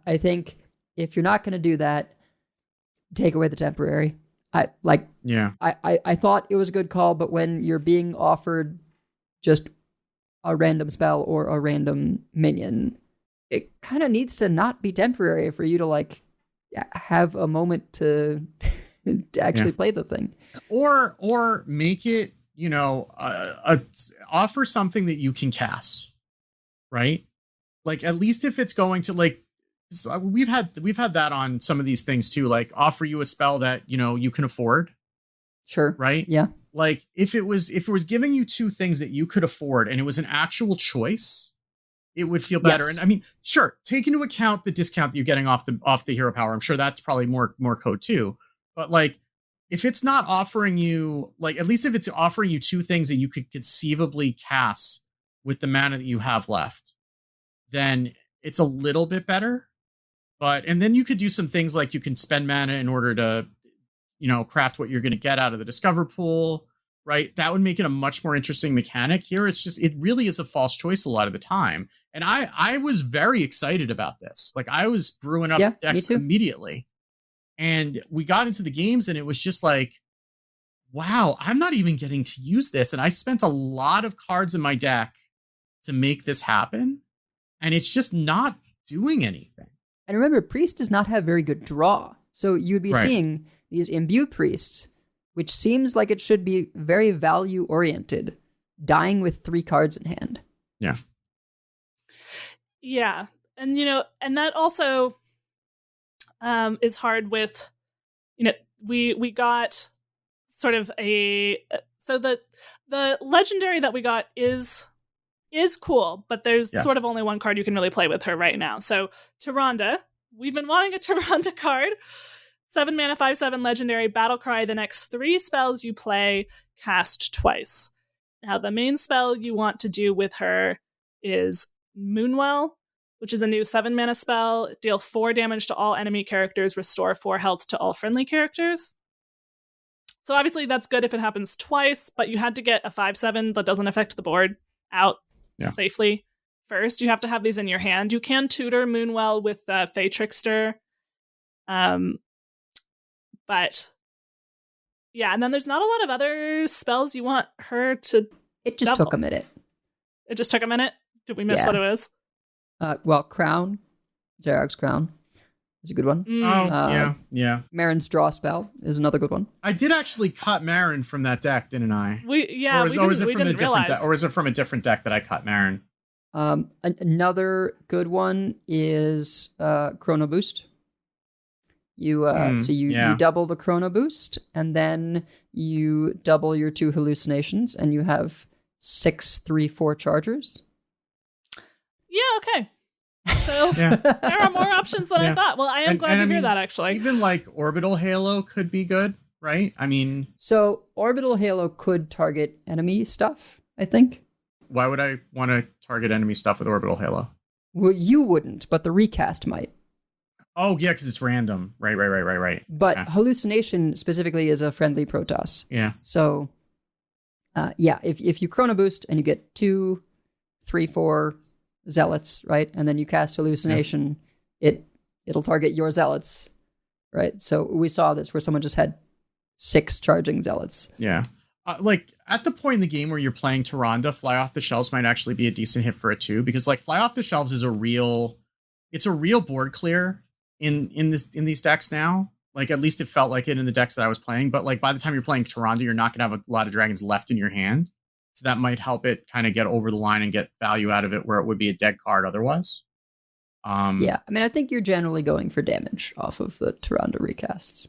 I think if you're not going to do that, take away the temporary. I thought it was a good call, but when you're being offered just a random spell or a random minion, it kind of needs to not be temporary for you to like have a moment to actually play the thing, or make it, offer something that you can cast, right? Like, at least if it's going to like, we've had that on some of these things too, like offer you a spell that you can afford. Sure. Right. Yeah. Like if it was giving you two things that you could afford and it was an actual choice, it would feel better. Yes. And I mean, sure, take into account the discount that you're getting off the hero power. I'm sure that's probably more code too. But like, if it's not offering you, like, at least if it's offering you two things that you could conceivably cast with the mana that you have left, then it's a little bit better. And then you could do some things like you can spend mana in order to, craft what you're going to get out of the discover pool, right? That would make it a much more interesting mechanic. Here, it really is a false choice a lot of the time. And I was very excited about this. Like, I was brewing up decks immediately. And we got into the games and it was just like, wow, I'm not even getting to use this. And I spent a lot of cards in my deck to make this happen. And it's just not doing anything. And remember, Priest does not have very good draw. So you'd be seeing these Imbue Priests, which seems like it should be very value-oriented, dying with 3 cards in hand. Yeah. Yeah. And, and that also is hard with, we got sort of so the legendary that we got is cool, but there's sort of only one card you can really play with her right now. So Tyrande, we've been wanting a Tyrande card. 7 mana, 5/7 legendary, battle cry. The next 3 spells you play, cast twice. Now, the main spell you want to do with her is Moonwell, which is a new 7 mana spell. Deal 4 damage to all enemy characters, restore 4 health to all friendly characters. So obviously that's good if it happens twice, but you had to get a 5/7 that doesn't affect the board out safely first. You have to have these in your hand. You can tutor Moonwell with Fey Trickster. But yeah, and then there's not a lot of other spells you want her to It just took a minute. It just took a minute? Did we miss what it was? Well, Crown. Zarog's Crown is a good one. Yeah. Marin's Draw spell is another good one. I did actually cut Marin from that deck, didn't I? We didn't realize. Or was it from a different deck that I cut Marin? Another good one is Chrono Boost. You double the Chrono Boost, and then you double your 2 hallucinations, and you have 6 3/4 chargers. Yeah, okay. So there are more options than I thought. Well, I am glad to hear that, actually. Even like Orbital Halo could be good, right? I mean... So Orbital Halo could target enemy stuff, I think. Why would I want to target enemy stuff with Orbital Halo? Well, you wouldn't, but the recast might. Oh, yeah, because it's random. Right. But Hallucination specifically is a friendly Protoss. Yeah. So, if you Chrono Boost and you get 2, 3, 4 Zealots, right? And then you cast Hallucination, it'll target your Zealots, right? So we saw this where someone just had 6 charging Zealots. Yeah. Like, at the point in the game where you're playing Tyrande, Fly Off the Shelves might actually be a decent hit for it too, because like Fly Off the Shelves is a real board clear in these decks now. Like, at least it felt like it in the decks that I was playing. But like, by the time you're playing Tyrande, you're not going to have a lot of dragons left in your hand. So that might help it kind of get over the line and get value out of it where it would be a dead card otherwise. Yeah, I mean, I think you're generally going for damage off of the Tyrande recasts.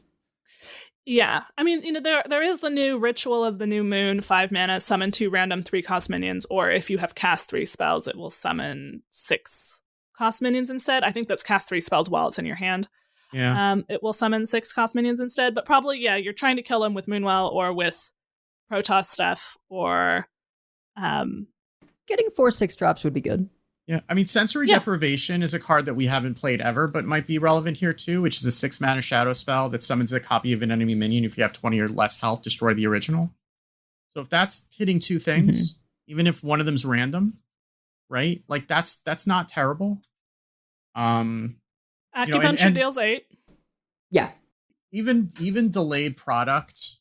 Yeah, I mean, there is the new Ritual of the New Moon, 5 mana, summon 2 random 3-cost minions, or if you have cast 3 spells, it will summon 6-cost minions instead. I think that's cast 3 spells while it's in your hand. Yeah. It will summon 6-cost minions instead, but probably, yeah, you're trying to kill them with Moonwell or with Protoss stuff, or... Getting 4/6 drops would be good. Yeah, I mean, Sensory Deprivation is a card that we haven't played ever, but might be relevant here too, which is a 6-mana shadow spell that summons a copy of an enemy minion. If you have 20 or less health, destroy the original. So if that's hitting 2 things, even if one of them's random, right? Like that's not terrible. Acupuncture deals 8. Yeah. Even delayed product.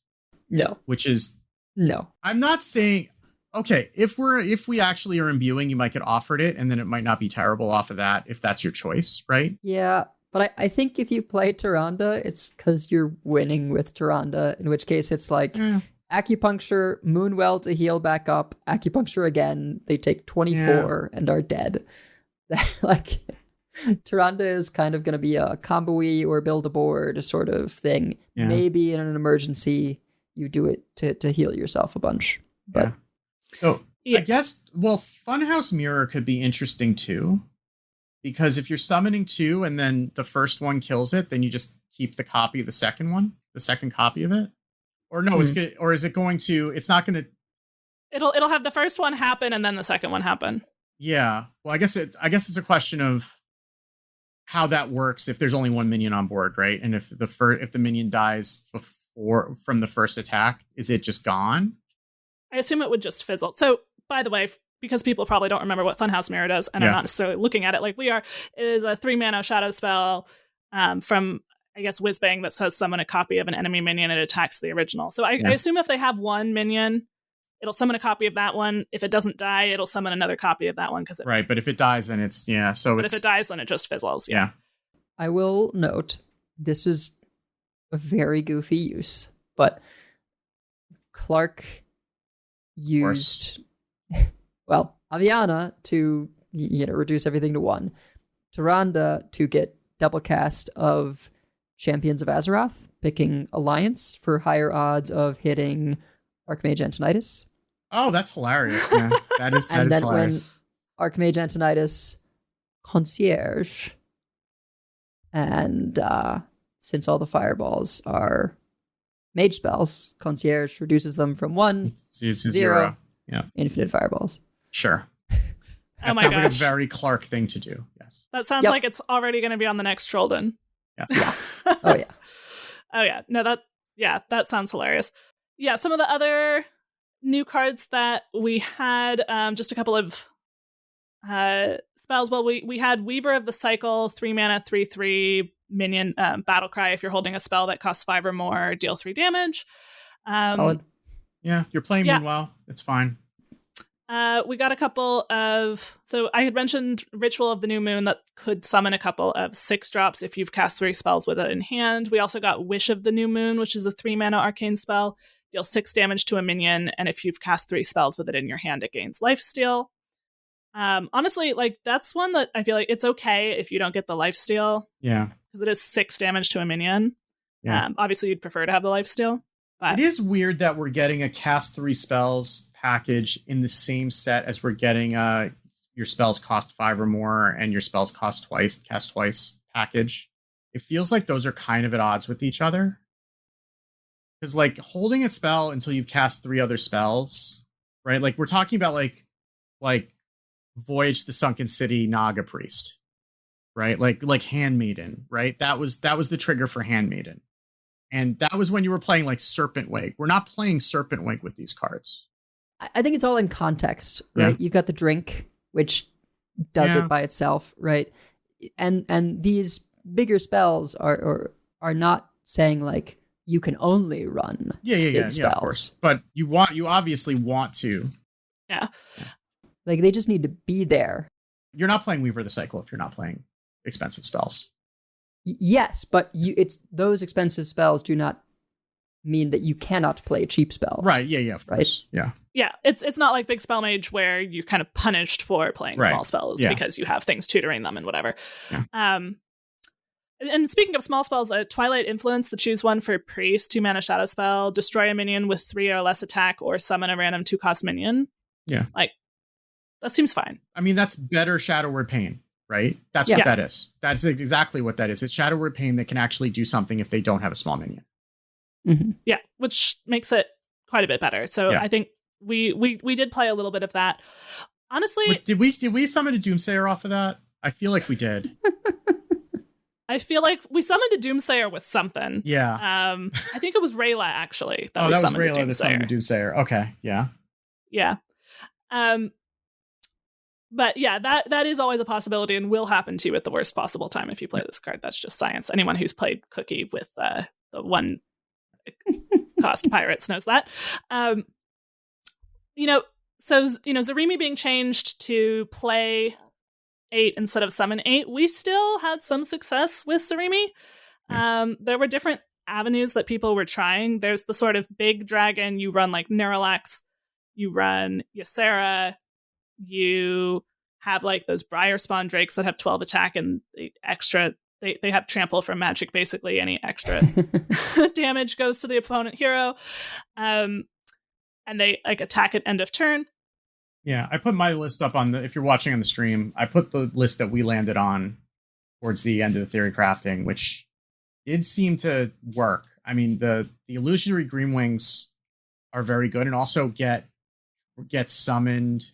No. Which is no. I'm not saying. Okay, if we actually are imbuing, you might get offered it, and then it might not be terrible off of that if that's your choice, right? Yeah, but I think if you play Tyrande, it's because you're winning with Tyrande, in which case it's like Acupuncture, Moonwell to heal back up, Acupuncture again, they take 24 and are dead. Like, Tyrande is kind of going to be a combo-y or build a board sort of thing. Yeah. Maybe in an emergency, you do it to heal yourself a bunch, but... Yeah. So I guess, Funhouse Mirror could be interesting too, because if you're summoning 2 and then the first one kills it, then you just keep the copy of the second copy of it. Or no, it's good. Or is it going to? It's not going to. It'll have the first one happen and then the second one happen. Yeah. Well, I guess it's a question of how that works if there's only one minion on board, right? And if the minion dies from the first attack, is it just gone? I assume it would just fizzle. So, by the way, because people probably don't remember what Funhouse Mirror does, and I'm not necessarily looking at it like we are, it is a 3-mana shadow spell from, I guess, Whizbang that says summon a copy of an enemy minion and it attacks the original. So I assume if they have one minion, it'll summon a copy of that one. If it doesn't die, it'll summon another copy of that one. Right, but if it dies, then it's, if it dies, then it just fizzles, Yeah. I will note, this is a very goofy use, but Clark... used Aviana to reduce everything to 1, Tyrande to get double cast of Champions of Azeroth, picking Alliance for higher odds of hitting Archmage Antonidas. Oh, that's hilarious, man. That is and then hilarious. When Archmage Antonidas Concierge, and since all the fireballs are Mage spells, Concierge reduces them from 1 to 0. Yeah. Infinite fireballs. Sure. That sounds like a very Clark thing to do. Yes. That sounds like it's already going to be on the next Trollden. Yes. Yeah. Oh, yeah. Oh, yeah. No, that sounds hilarious. Yeah, some of the other new cards that we had, just a couple of spells. Well, we had Weaver of the Cycle, 3-mana, 3/3 minion battle cry. If you're holding a spell that costs 5 or more, deal 3 damage. Solid. Yeah, you're playing Moonwell. It's fine. We got a couple of... So I had mentioned Ritual of the New Moon that could summon a couple of 6 drops if you've cast 3 spells with it in hand. We also got Wish of the New Moon, which is a 3-mana arcane spell. Deal 6 damage to a minion, and if you've cast 3 spells with it in your hand, it gains lifesteal. Honestly, like, that's one that I feel like it's okay if you don't get the lifesteal. Yeah. Because it is 6 damage to a minion. Yeah. Obviously, you'd prefer to have the lifesteal. But it is weird that we're getting a cast 3 spells package in the same set as we're getting your spells cost 5 or more and your spells cast twice package. It feels like those are kind of at odds with each other. Because, like, holding a spell until you've cast 3 other spells, right? Like, we're talking about like Voyage to the Sunken City, Naga Priest, right? Like Handmaiden, right? That was the trigger for Handmaiden. And that was when you were playing like Serpent Wake. We're not playing Serpent Wake with these cards. I think it's all in context, right? Yeah. You've got the drink, which does it by itself, right? And these bigger spells are not saying like you can only run big spells. Of course. But you obviously want to. Yeah. Like they just need to be there. You're not playing Weaver the Cycle if you're not playing expensive spells. Yes, but it's those expensive spells do not mean that you cannot play cheap spells. Right. Yeah. Of course. Yeah. Yeah, it's not like Big Spell Mage where you're kind of punished for playing small spells because you have things tutoring them and whatever. Yeah. And speaking of small spells, Twilight Influence, the choose one for Priest, 2-mana shadow spell, destroy a minion with 3 or less attack, or summon a random 2-cost minion. Yeah. Like, that seems fine. I mean, that's better Shadow Word Pain, right? That's what that is. That's exactly what that is. It's Shadow Word Pain that can actually do something if they don't have a small minion. Mm-hmm. Yeah, which makes it quite a bit better. So I think we did play a little bit of that. Honestly, did we summon a Doomsayer off of that? I feel like we did. I feel like we summoned a Doomsayer with something. Yeah. I think it was Rayla, actually. That was Rayla that summoned the Doomsayer. Okay, yeah. Yeah. But yeah, that is always a possibility and will happen to you at the worst possible time if you play this card. That's just science. Anyone who's played Cookie with the 1 cost pirates knows that. Zarimi being changed to play 8 instead of summon 8, we still had some success with Zarimi. There were different avenues that people were trying. There's the sort of big dragon, you run like Neralax, you run Ysera, you have like those Briar Spawn Drakes that have 12 attack and the extra, they have trample from magic, basically any extra damage goes to the opponent hero. And they like attack at end of turn. Yeah, I put my list up on if you're watching on the stream, I put the list that we landed on towards the end of the Theory Crafting, which did seem to work. I mean, the illusionary green wings are very good and also get summoned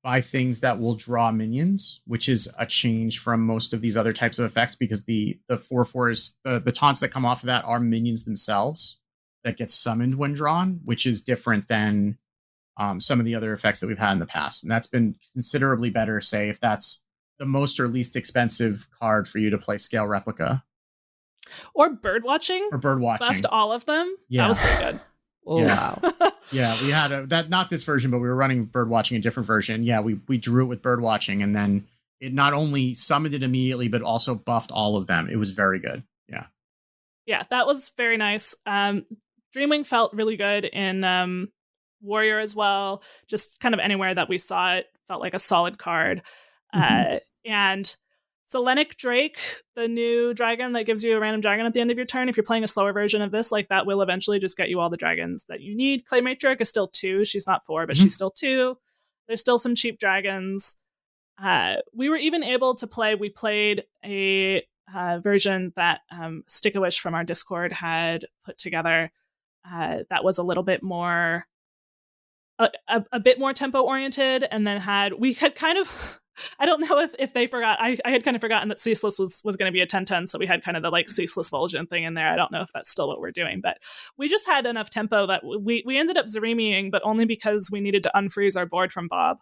by things that will draw minions, which is a change from most of these other types of effects because the 4/4s, the taunts that come off of that are minions themselves that get summoned when drawn, which is different than some of the other effects that we've had in the past. And that's been considerably better, say, if that's the most or least expensive card for you to play Scale Replica. Or Birdwatching. Buffed all of them. Yeah. That was pretty good. Oh, yeah. wow. Yeah, we had not this version, but we were running Birdwatching, a different version. Yeah, we drew it with Birdwatching, and then it not only summoned it immediately, but also buffed all of them. It was very good. Yeah. Yeah, that was very nice. Dreamwing felt really good in Warrior as well. Just kind of anywhere that we saw it felt like a solid card. And Selenic Drake, the new dragon that gives you a random dragon at the end of your turn. If you're playing a slower version of this, like that will eventually just get you all the dragons that you need. Clay Matriarch is still 2. She's not 4, but she's still 2. There's still some cheap dragons. We were even able to play. We played a version that Stick-A-Wish from our Discord had put together that was a little bit more a bit more tempo oriented, and then we had kind of I don't know if they forgot. I had kind of forgotten that Ceaseless was going to be a 10/10, so we had kind of the like Ceaseless Vol'jin thing in there. I don't know if that's still what we're doing, but we just had enough tempo that we ended up Zarimiing, but only because we needed to unfreeze our board from Bob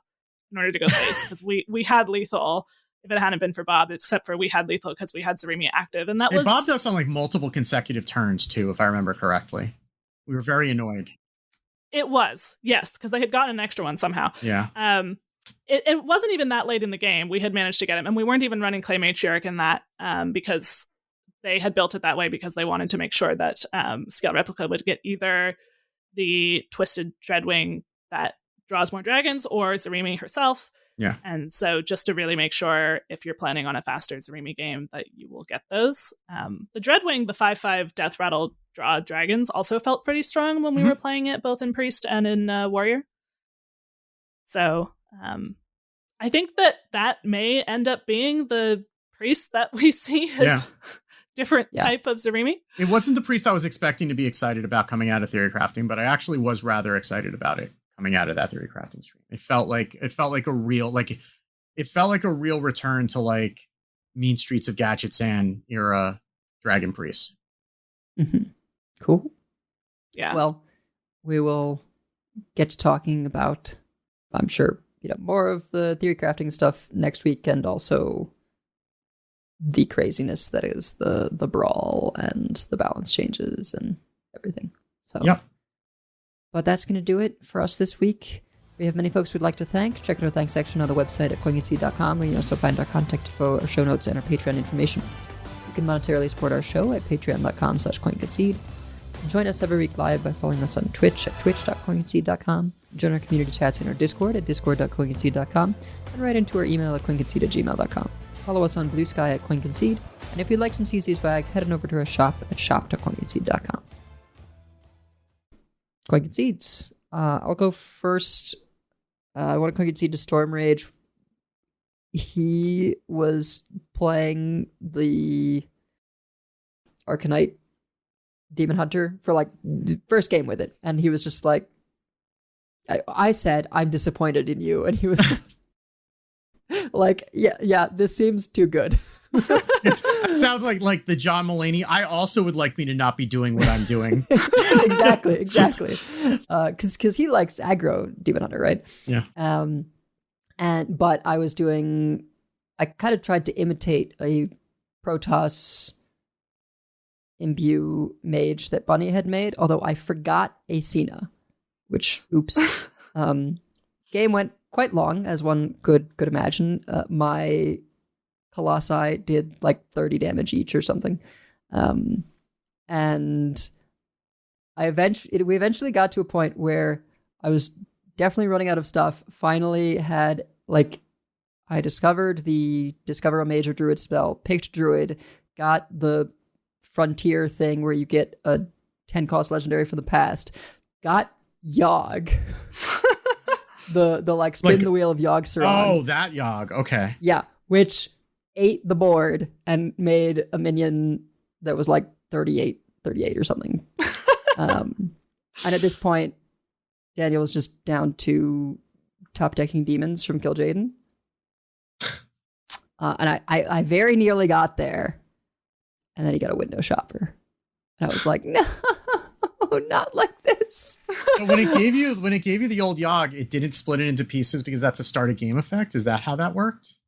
in order to go face, because we had lethal if it hadn't been for Bob, except for we had lethal because we had Zarimi active, and Bob does on like multiple consecutive turns too, if I remember correctly. We were very annoyed. It was, yes, because they had gotten an extra one somehow. Yeah. It wasn't even that late in the game. We had managed to get him, and we weren't even running Clay Matriarch in that because they had built it that way because they wanted to make sure that Scale Replica would get either the Twisted Dreadwing that draws more dragons or Zarimi herself. Yeah. And so just to really make sure if you're planning on a faster Zarimi game that you will get those. The Dreadwing, the 5/5 Death Rattle draw dragons also felt pretty strong when we were playing it both in Priest and in Warrior. So I think that may end up being the Priest that we see as different type of Zarimi. It wasn't the Priest I was expecting to be excited about coming out of Theory Crafting, but I actually was rather excited about it coming out of that Theory Crafting stream. It felt like a real return to like Mean Streets of Gadgetzan era Dragon Priest. Cool. Yeah. Well, we will get to talking about, I'm sure, more of the Theory Crafting stuff next week, and also the craziness that is the brawl and the balance changes and everything. So, yep. But that's going to do it for us this week. We have many folks we'd like to thank. Check out our thanks section on the website at Concede.com, where you can also find our contact info, our show notes, and our Patreon information. You can monetarily support our show at patreon.com/CoinConcede. Join us every week live by following us on Twitch at twitch.concede.com. Join our community chats in our Discord at discord.coinconcede.com, and write into our email at coinconcede@gmail.com. Follow us on Blue Sky at CoinConcede, and if you'd like some CC swag, head on over to our shop at shop.coinconcede.com. CoinConcedes. I'll go first. I want to CoinConcede to Storm Rage. He was playing the Arcanite Demon Hunter for like the first game with it, and he was just like, I said, I'm disappointed in you, and he was like, yeah, this seems too good. It sounds like the John Mulaney. I also would like me to not be doing what I'm doing. exactly. Because he likes aggro Demon Hunter, right? Yeah. But I kind of tried to imitate a Protoss imbue mage that Bunny had made, although I forgot Acina, which, oops. Game went quite long, as one could imagine. My Colossi did like 30 damage each or something. And we eventually got to a point where I was definitely running out of stuff. Finally had, like, I discovered the Discover a Mage or Druid spell, picked Druid, got the Frontier thing where you get a 10 cost legendary from the past, got Yogg. the like spin the wheel of Yogg Saron. Oh, that Yogg. Okay. Yeah, which ate the board and made a minion that was like 38 or something. And at this point, Daniel was just down to top decking demons from Kill Jaden. And I very nearly got there. And then he got a window shopper. And I was like, no, not like this. So when it gave you the old Yogg, it didn't split it into pieces because that's a start of game effect. Is that how that worked?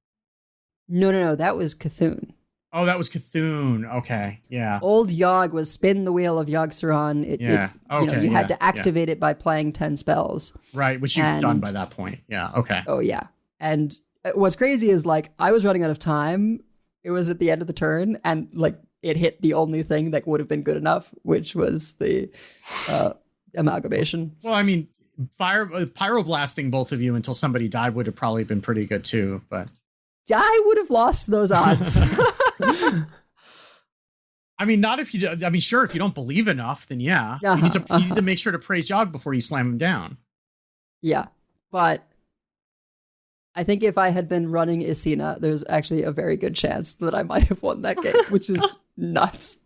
No. That was Cthulhu. Oh, that was Cthulhu. Okay, yeah. Old Yogg was spin the wheel of Yogg Saron. You had to activate it by playing 10 spells. Right, which you've done by that point. Yeah, okay. Oh, yeah. And what's crazy is, like, I was running out of time. It was at the end of the turn, and, like, it hit the only thing that would have been good enough, which was the amalgamation. Well, I mean, pyroblasting both of you until somebody died would have probably been pretty good too, but I would have lost those odds. I mean, not if you. I mean, sure, if you don't believe enough, then yeah, you need to make sure to praise Yogg before you slam him down. Yeah, but I think if I had been running Acina, there's actually a very good chance that I might have won that game, which is nuts.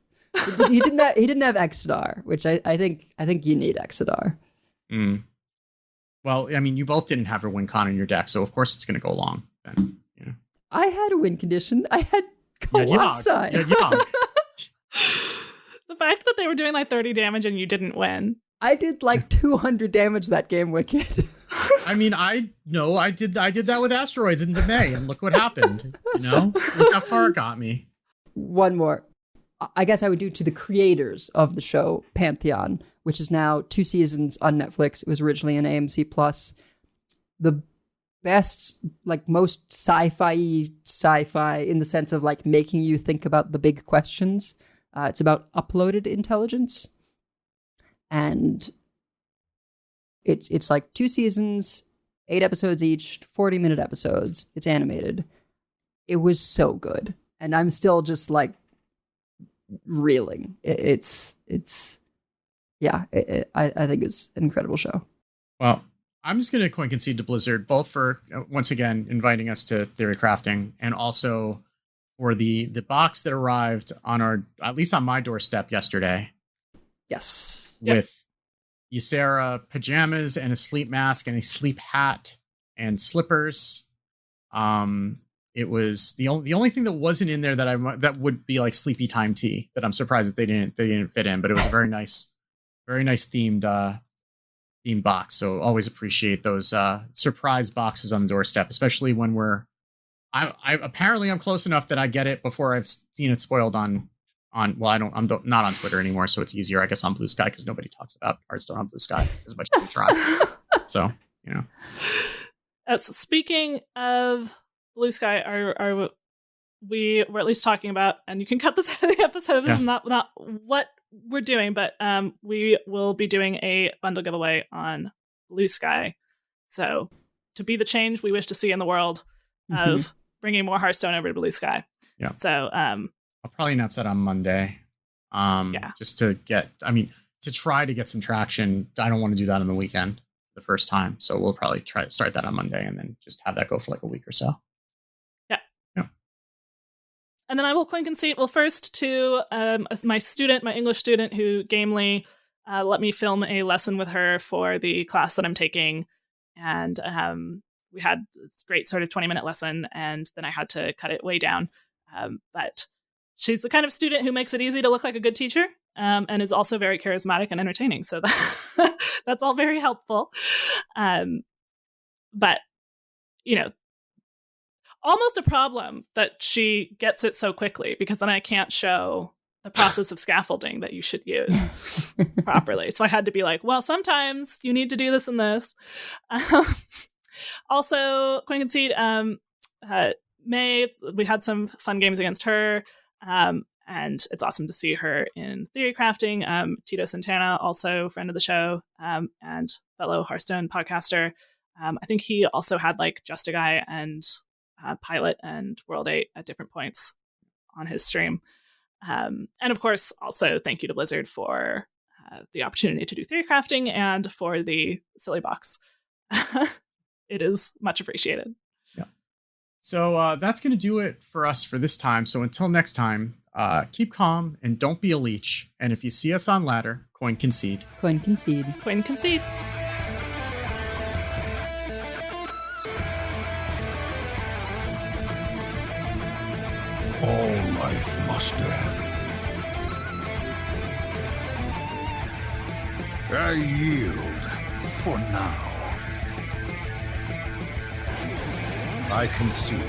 But he didn't have Exodar, which I think you need Exodar. Mm. Well, I mean, you both didn't have your win con in your deck, so of course it's going to go long. Then, you know. I had a win condition. I had Colossi. Yogg. The fact that they were doing like 30 damage and you didn't win. I did like 200 damage that game, Wicked. I mean, I did that with asteroids into May, and look what happened. You know, look how far it got me. One more. I guess I would do to the creators of the show Pantheon, which is now 2 seasons on Netflix. It was originally an AMC Plus. The best, like, most sci-fi in the sense of, like, making you think about the big questions. It's about uploaded intelligence. And it's like 2 seasons, 8 episodes each, 40-minute episodes. It's animated. It was so good. And I'm still just, like, reeling. I think it's an incredible show. Well, I'm just going to concede to Blizzard, both for, once again, inviting us to Theorycrafting, and also for the box that arrived on at least on my doorstep yesterday. Yes. With Ysera pajamas and a sleep mask and a sleep hat and slippers. It was the only thing that wasn't in there that would be like sleepy time tea that I'm surprised that they didn't fit in, but it was a very nice themed box. So always appreciate those surprise boxes on the doorstep, especially when I'm close enough that I get it before I've seen it spoiled on I'm not on Twitter anymore, so it's easier, I guess, on Blue Sky, because nobody talks about Hearthstone on Blue Sky as much as we try. So, you know. Speaking of Blue Sky, are we were at least talking about, and you can cut this out of the episode, yes. not what we're doing, but we will be doing a bundle giveaway on Blue Sky. So to be the change we wish to see in the world of bringing more Hearthstone over to Blue Sky. Yeah. So I'll probably announce that on Monday. Just to try to get some traction. I don't want to do that on the weekend the first time. So we'll probably try to start that on Monday and then just have that go for like a week or so. Yeah. Yeah. And then I will coin concede. Well, first to my English student who gamely let me film a lesson with her for the class that I'm taking. And we had this great sort of 20-minute lesson, and then I had to cut it way down. But she's the kind of student who makes it easy to look like a good teacher, and is also very charismatic and entertaining. So that's all very helpful. But, almost a problem that she gets it so quickly, because then I can't show the process of scaffolding that you should use properly. So I had to be like, well, sometimes you need to do this and this. Also, coin concede, May, we had some fun games against her. And it's awesome to see her in Theorycrafting. Tito Santana, also friend of the show, and fellow Hearthstone podcaster. I think he also had like Just a Guy and Pilot and World 8 at different points on his stream. And of course, also thank you to Blizzard for the opportunity to do Theorycrafting and for the silly box. It is much appreciated. Yeah. So that's going to do it for us for this time. So until next time, keep calm and don't be a leech. And if you see us on ladder, coin concede. Coin concede. Coin concede. All life must end. I yield for now. I concede.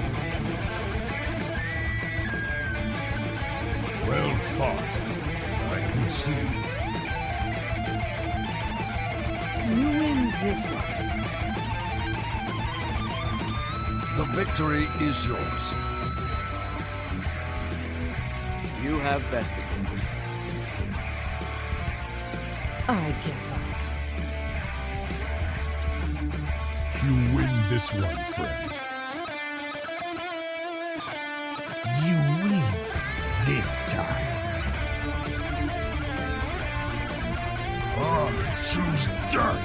Well fought. I concede. You win this one. The victory is yours. You have bested him. I give up. You win this one, friend. You win this time. I choose death.